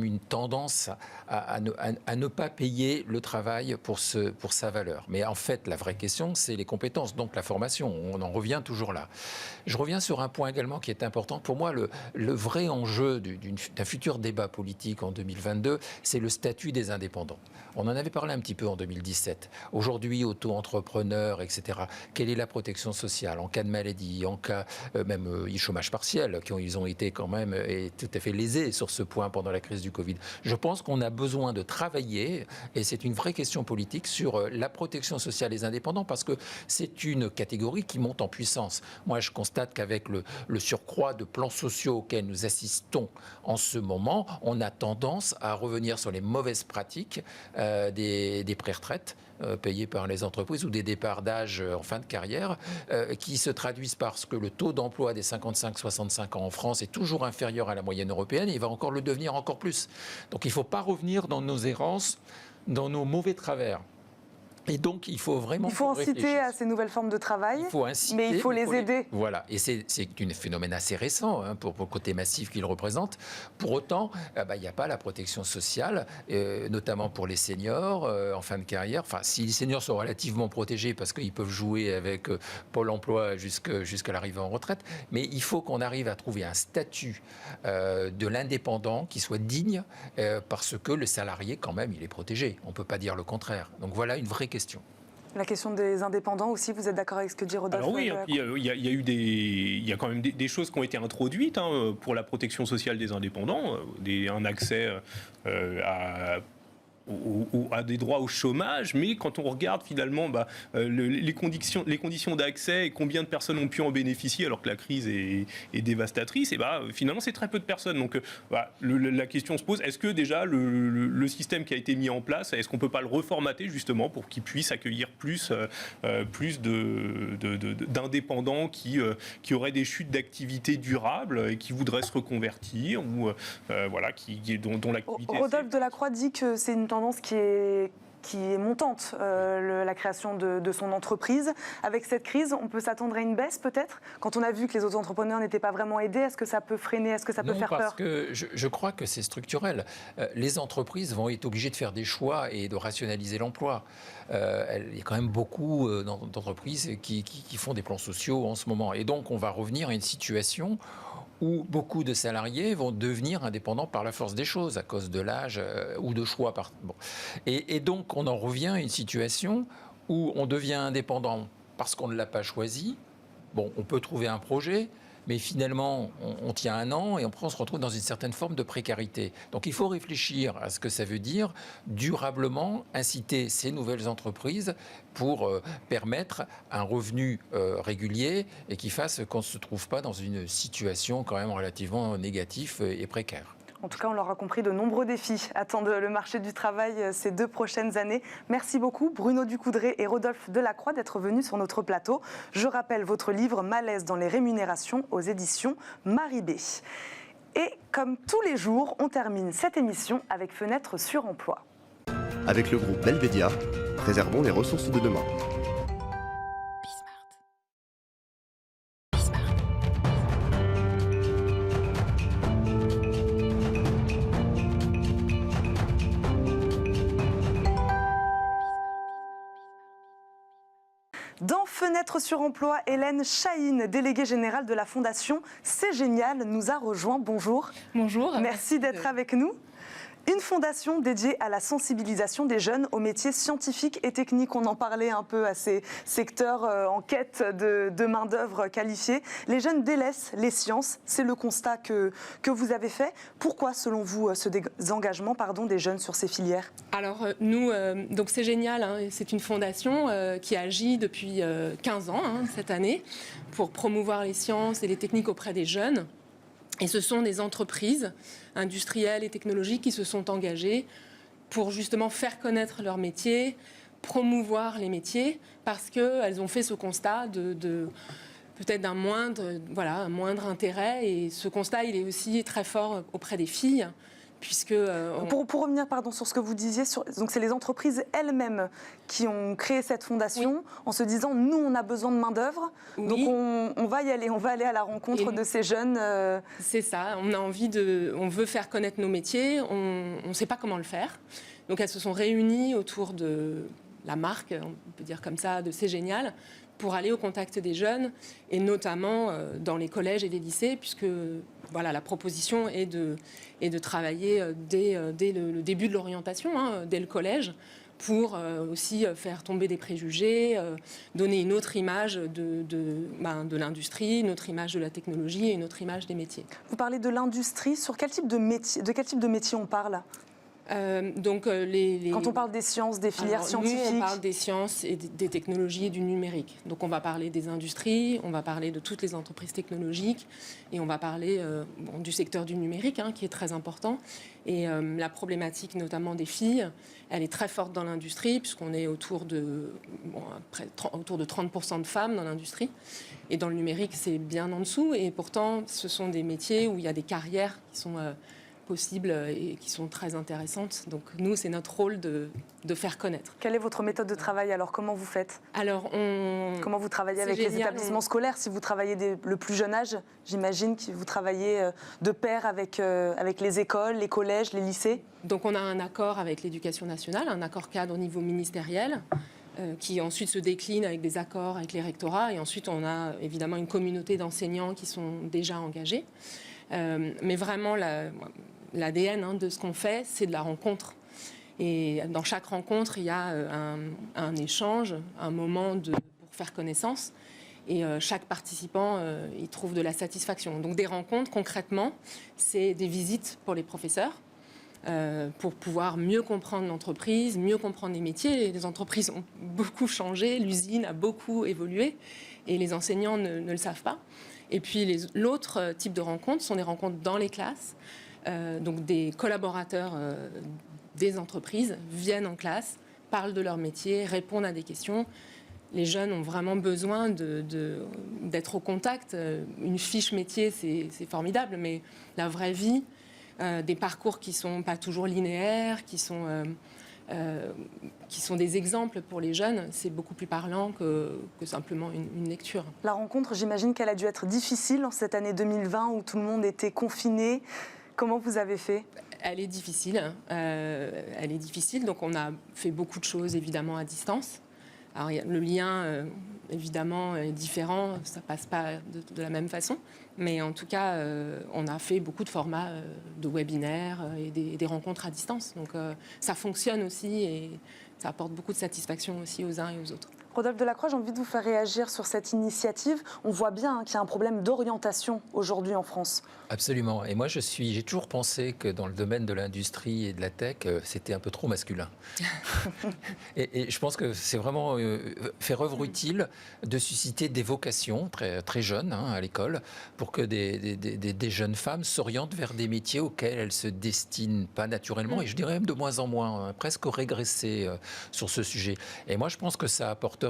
une tendance à ne pas payer le travail pour sa valeur. Mais en fait, la vraie question, c'est les compétences, donc la formation. On en revient toujours là. Je reviens sur un point également qui est important. Pour moi, le vrai enjeu d'un futur débat politique en 2022, c'est le statut des indépendants. On en avait parlé un petit peu en 2017. Aujourd'hui, auto-entrepreneurs, etc. Quelle est la protection sociale en cas de maladie, en cas même chômage partiel, ils ont été quand même tout à fait lésés sur ce point pendant la crise du Covid. Je pense qu'on a besoin de travailler, et c'est une vraie question politique, sur la protection sociale des indépendants, parce que c'est une catégorie qui monte en puissance. Moi, je constate qu'avec le surcroît de plans sociaux auxquels nous assistons en ce moment, on a tendance à revenir sur les mauvaises pratiques des pré-retraites payés par les entreprises ou des départs d'âge en fin de carrière qui se traduisent parce que le taux d'emploi des 55-65 ans en France est toujours inférieur à la moyenne européenne et il va encore le devenir encore plus. Donc il ne faut pas revenir dans nos errances, dans nos mauvais travers. Et donc, il faut vraiment... Il faut inciter à ces nouvelles formes de travail, mais il faut les aider. Voilà, et c'est un phénomène assez récent pour le côté massif qu'il représente. Pour autant, il n'y a pas la protection sociale, notamment pour les seniors en fin de carrière. Enfin, si les seniors sont relativement protégés parce qu'ils peuvent jouer avec Pôle emploi jusqu'à l'arrivée en retraite, mais il faut qu'on arrive à trouver un statut de l'indépendant qui soit digne parce que le salarié, quand même, il est protégé. On ne peut pas dire le contraire. Donc voilà une vraie question. La question des indépendants aussi, vous êtes d'accord avec ce que dit Rodolphe? Alors oui, il y a quand même des choses qui ont été introduites pour la protection sociale des indépendants, un accès à des droits au chômage, mais quand on regarde finalement les conditions d'accès et combien de personnes ont pu en bénéficier alors que la crise est dévastatrice, et finalement c'est très peu de personnes. Donc la question se pose, est-ce que déjà le système qui a été mis en place, est-ce qu'on ne peut pas le reformater justement pour qu'il puisse accueillir plus d'indépendants qui auraient des chutes d'activité durables et qui voudraient se reconvertir ou dont l'activité... Rodolphe Delacroix dit que c'est une tendance qui est montante, la création de son entreprise. Avec cette crise, on peut s'attendre à une baisse peut-être? Quand on a vu que les auto-entrepreneurs n'étaient pas vraiment aidés, est-ce que ça peut freiner? Est-ce que ça peut faire peur? Parce que je crois que c'est structurel. Les entreprises vont être obligées de faire des choix et de rationaliser l'emploi. Il y a quand même beaucoup d'entreprises qui font des plans sociaux en ce moment. Et donc, on va revenir à une situation où beaucoup de salariés vont devenir indépendants par la force des choses, à cause de l'âge ou de choix. Et donc, on en revient à une situation où on devient indépendant parce qu'on ne l'a pas choisi. Bon, on peut trouver un projet, mais finalement, on tient un an et on se retrouve dans une certaine forme de précarité. Donc, il faut réfléchir à ce que ça veut dire durablement inciter ces nouvelles entreprises pour permettre un revenu régulier et qui fasse qu'on ne se trouve pas dans une situation quand même relativement négative et précaire. En tout cas, on l'aura compris, de nombreux défis attendent le marché du travail ces 2 prochaines années. Merci beaucoup Bruno Ducoudray et Rodolphe Delacroix d'être venus sur notre plateau. Je rappelle votre livre « Malaise dans les rémunérations » aux éditions Maribé. Et comme tous les jours, on termine cette émission avec Fenêtre sur emploi. Avec le groupe Belvedia, préservons les ressources de demain. Dans Fenêtre sur emploi, Hélène Chahine, déléguée générale de la Fondation C'est Génial, nous a rejoint. Bonjour. Bonjour. Merci d'être avec nous. Une fondation dédiée à la sensibilisation des jeunes aux métiers scientifiques et techniques. On en parlait un peu à ces secteurs en quête de main-d'œuvre qualifiée. Les jeunes délaissent les sciences, c'est le constat que vous avez fait. Pourquoi, selon vous, ce désengagement des jeunes sur ces filières? Alors, nous, donc c'est génial, hein, c'est une fondation qui agit depuis 15 ans cette année pour promouvoir les sciences et les techniques auprès des jeunes. Et ce sont des entreprises industrielles et technologiques qui se sont engagées pour justement faire connaître leur métier, promouvoir les métiers, parce qu'elles ont fait ce constat de peut-être un moindre intérêt. Et ce constat, il est aussi très fort auprès des filles. Puisque pour revenir sur ce que vous disiez, donc c'est les entreprises elles-mêmes qui ont créé cette fondation en se disant nous on a besoin de main d'œuvre, donc on va y aller, on va aller à la rencontre de ces jeunes. C'est ça, on veut faire connaître nos métiers, on ne sait pas comment le faire, donc elles se sont réunies autour de la marque, on peut dire comme ça, de C'est Génial, pour aller au contact des jeunes et notamment dans les collèges et les lycées, puisque la proposition est de travailler dès le début de l'orientation, dès le collège, pour aussi faire tomber des préjugés, donner une autre image de l'industrie, une autre image de la technologie et une autre image des métiers. Vous parlez de l'industrie, sur quel type de métier on parle? Quand on parle des sciences, des filières scientifiques... Nous, on parle des sciences et des technologies et du numérique. Donc on va parler des industries, on va parler de toutes les entreprises technologiques et on va parler du secteur du numérique qui est très important. Et la problématique notamment des filles, elle est très forte dans l'industrie puisqu'on est autour de 30% de femmes dans l'industrie. Et dans le numérique, c'est bien en dessous. Et pourtant, ce sont des métiers où il y a des carrières qui sont... possibles et qui sont très intéressantes. Donc nous, c'est notre rôle de faire connaître. Quelle est votre méthode de travail alors? Comment vous faites? Comment vous travaillez avec les établissements scolaires? Si vous travaillez le plus jeune âge, j'imagine que vous travaillez de pair avec les écoles, les collèges, les lycées. Donc on a un accord avec l'Éducation nationale, un accord cadre au niveau ministériel, qui ensuite se décline avec des accords avec les rectorats. Et ensuite, on a évidemment une communauté d'enseignants qui sont déjà engagés. Mais vraiment, l'ADN de ce qu'on fait, c'est de la rencontre. Et dans chaque rencontre, il y a un échange, un moment pour faire connaissance. Et chaque participant y trouve de la satisfaction. Donc des rencontres, concrètement, c'est des visites pour les professeurs pour pouvoir mieux comprendre l'entreprise, mieux comprendre les métiers. Les entreprises ont beaucoup changé, l'usine a beaucoup évolué et les enseignants ne le savent pas. Et puis l'autre type de rencontres sont des rencontres dans les classes. Donc des collaborateurs des entreprises viennent en classe, parlent de leur métier, répondent à des questions. Les jeunes ont vraiment besoin d'être au contact. Une fiche métier, c'est formidable, mais la vraie vie, des parcours qui ne sont pas toujours linéaires, qui sont des exemples pour les jeunes, c'est beaucoup plus parlant que simplement une lecture. La rencontre, j'imagine qu'elle a dû être difficile en cette année 2020 où tout le monde était confiné. Comment vous avez fait ? Elle est difficile. Elle est difficile, donc on a fait beaucoup de choses évidemment à distance. Alors, le lien, évidemment, est différent, ça ne passe pas de la même façon. Mais en tout cas, on a fait beaucoup de formats de webinaires et des rencontres à distance. Donc ça fonctionne aussi et ça apporte beaucoup de satisfaction aussi aux uns et aux autres. Rodolphe Delacroix, j'ai envie de vous faire réagir sur cette initiative. On voit bien qu'il y a un problème d'orientation aujourd'hui en France. Absolument. Et moi, j'ai toujours pensé que dans le domaine de l'industrie et de la tech, c'était un peu trop masculin. et je pense que c'est vraiment faire œuvre utile de susciter des vocations très, très jeunes à l'école pour que des jeunes femmes s'orientent vers des métiers auxquels elles ne se destinent pas naturellement. Et je dirais même de moins en moins, presque régresser sur ce sujet. Et moi, je pense que ça apporterait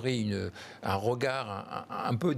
un regard un peu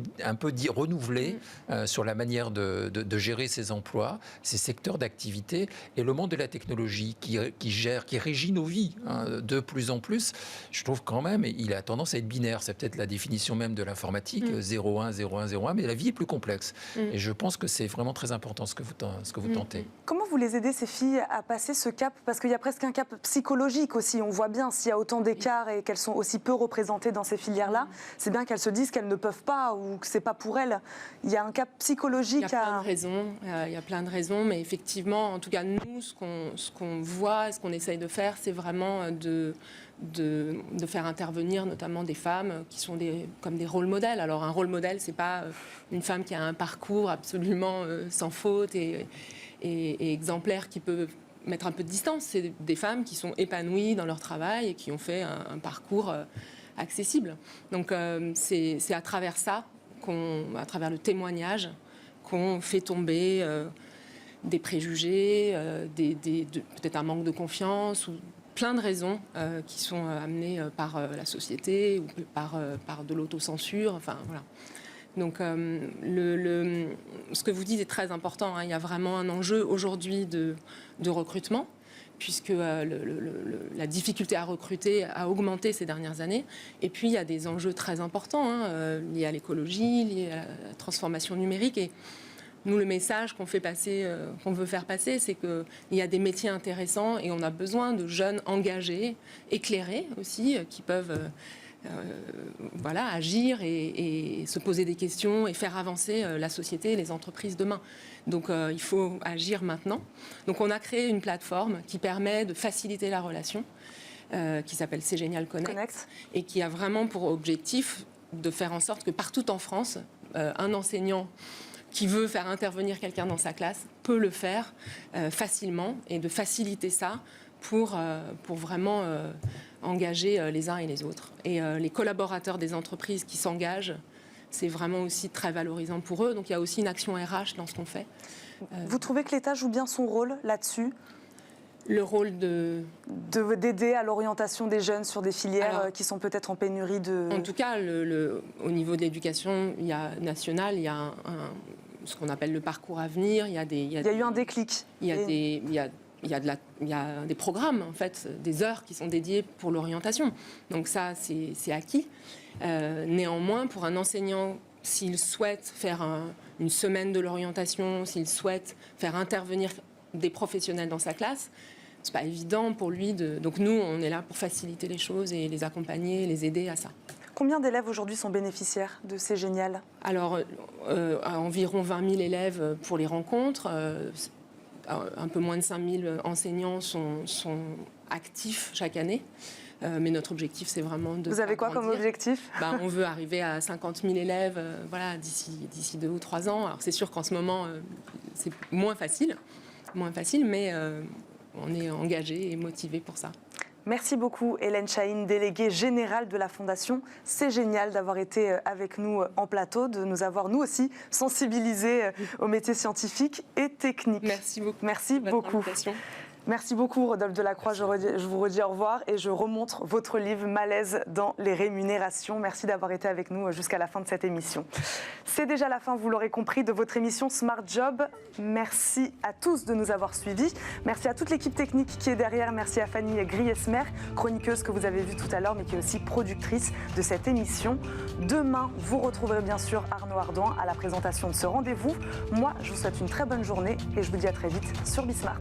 renouvelé sur la manière de gérer ces emplois, ces secteurs d'activité et le monde de la technologie qui régit nos vies de plus en plus. Je trouve quand même, il a tendance à être binaire. C'est peut-être la définition même de l'informatique, 0,1, 0,1, 0,1, mais la vie est plus complexe. Et je pense que c'est vraiment très important ce que vous tentez. Comment vous les aidez, ces filles, à passer ce cap ? Parce qu'il y a presque un cap psychologique aussi. On voit bien s'il y a autant d'écarts et qu'elles sont aussi peu représentées dans ces filières-là, c'est bien qu'elles se disent qu'elles ne peuvent pas ou que c'est pas pour elles. Il y a un cap psychologique. Il y a plein de raisons. Il y a plein de raisons, mais effectivement, en tout cas, nous, ce qu'on voit, ce qu'on essaye de faire, c'est vraiment de faire intervenir notamment des femmes qui sont comme des rôles modèles. Alors, un rôle modèle, c'est pas une femme qui a un parcours absolument sans faute et exemplaire qui peut mettre un peu de distance. C'est des femmes qui sont épanouies dans leur travail et qui ont fait un parcours accessible. Donc c'est à travers ça, à travers le témoignage, qu'on fait tomber des préjugés, peut-être un manque de confiance ou plein de raisons qui sont amenées par la société ou par de l'autocensure. Enfin, voilà. Donc ce que vous dites est très important. Il y a vraiment un enjeu aujourd'hui de recrutement, puisque la difficulté à recruter a augmenté ces dernières années. Et puis, il y a des enjeux très importants liés à l'écologie, liés à la transformation numérique. Et nous, le message qu'on veut faire passer, c'est qu'il y a des métiers intéressants et on a besoin de jeunes engagés, éclairés aussi, qui peuvent agir et se poser des questions et faire avancer la société et les entreprises demain. Donc il faut agir maintenant. Donc on a créé une plateforme qui permet de faciliter la relation, qui s'appelle C'est Génial Connect, et qui a vraiment pour objectif de faire en sorte que partout en France, un enseignant qui veut faire intervenir quelqu'un dans sa classe peut le faire facilement et de faciliter ça pour vraiment engager les uns et les autres. Et les collaborateurs des entreprises qui s'engagent, c'est vraiment aussi très valorisant pour eux. Donc il y a aussi une action RH dans ce qu'on fait. Vous trouvez que l'État joue bien son rôle là-dessus ? Le rôle d'aider à l'orientation des jeunes sur des filières qui sont peut-être en pénurie de... En tout cas, au niveau de l'éducation nationale, il y a ce qu'on appelle le parcours à venir. Il y a eu un déclic. Il y a des programmes, en fait, des heures qui sont dédiées pour l'orientation. Donc ça, c'est acquis. Néanmoins, pour un enseignant, s'il souhaite faire une semaine de l'orientation, s'il souhaite faire intervenir des professionnels dans sa classe, c'est pas évident pour lui Donc nous, on est là pour faciliter les choses et les accompagner, les aider à ça. Combien d'élèves aujourd'hui sont bénéficiaires de C'est Génial ? Alors, environ 20 000 élèves pour les rencontres. Un peu moins de 5 000 enseignants sont actifs chaque année. Mais notre objectif, c'est vraiment de... Vous avez quoi comme objectif ? On veut arriver à 50 000 élèves d'ici 2 ou 3 ans. Alors c'est sûr qu'en ce moment, c'est moins facile, mais on est engagé et motivé pour ça. Merci beaucoup Hélène Chahine, déléguée générale de la Fondation. C'est génial d'avoir été avec nous en plateau, de nous avoir nous aussi sensibilisés aux métiers scientifiques et techniques. Merci beaucoup. Merci beaucoup. Merci beaucoup Rodolphe Delacroix, je vous redis au revoir et je remontre votre livre Malaise dans les rémunérations. Merci d'avoir été avec nous jusqu'à la fin de cette émission. C'est déjà la fin, vous l'aurez compris, de votre émission Smart Job. Merci à tous de nous avoir suivis. Merci à toute l'équipe technique qui est derrière. Merci à Fanny Griesmer, chroniqueuse que vous avez vue tout à l'heure mais qui est aussi productrice de cette émission. Demain, vous retrouverez bien sûr Arnaud Ardouin à la présentation de ce rendez-vous. Moi, je vous souhaite une très bonne journée et je vous dis à très vite sur Bismart.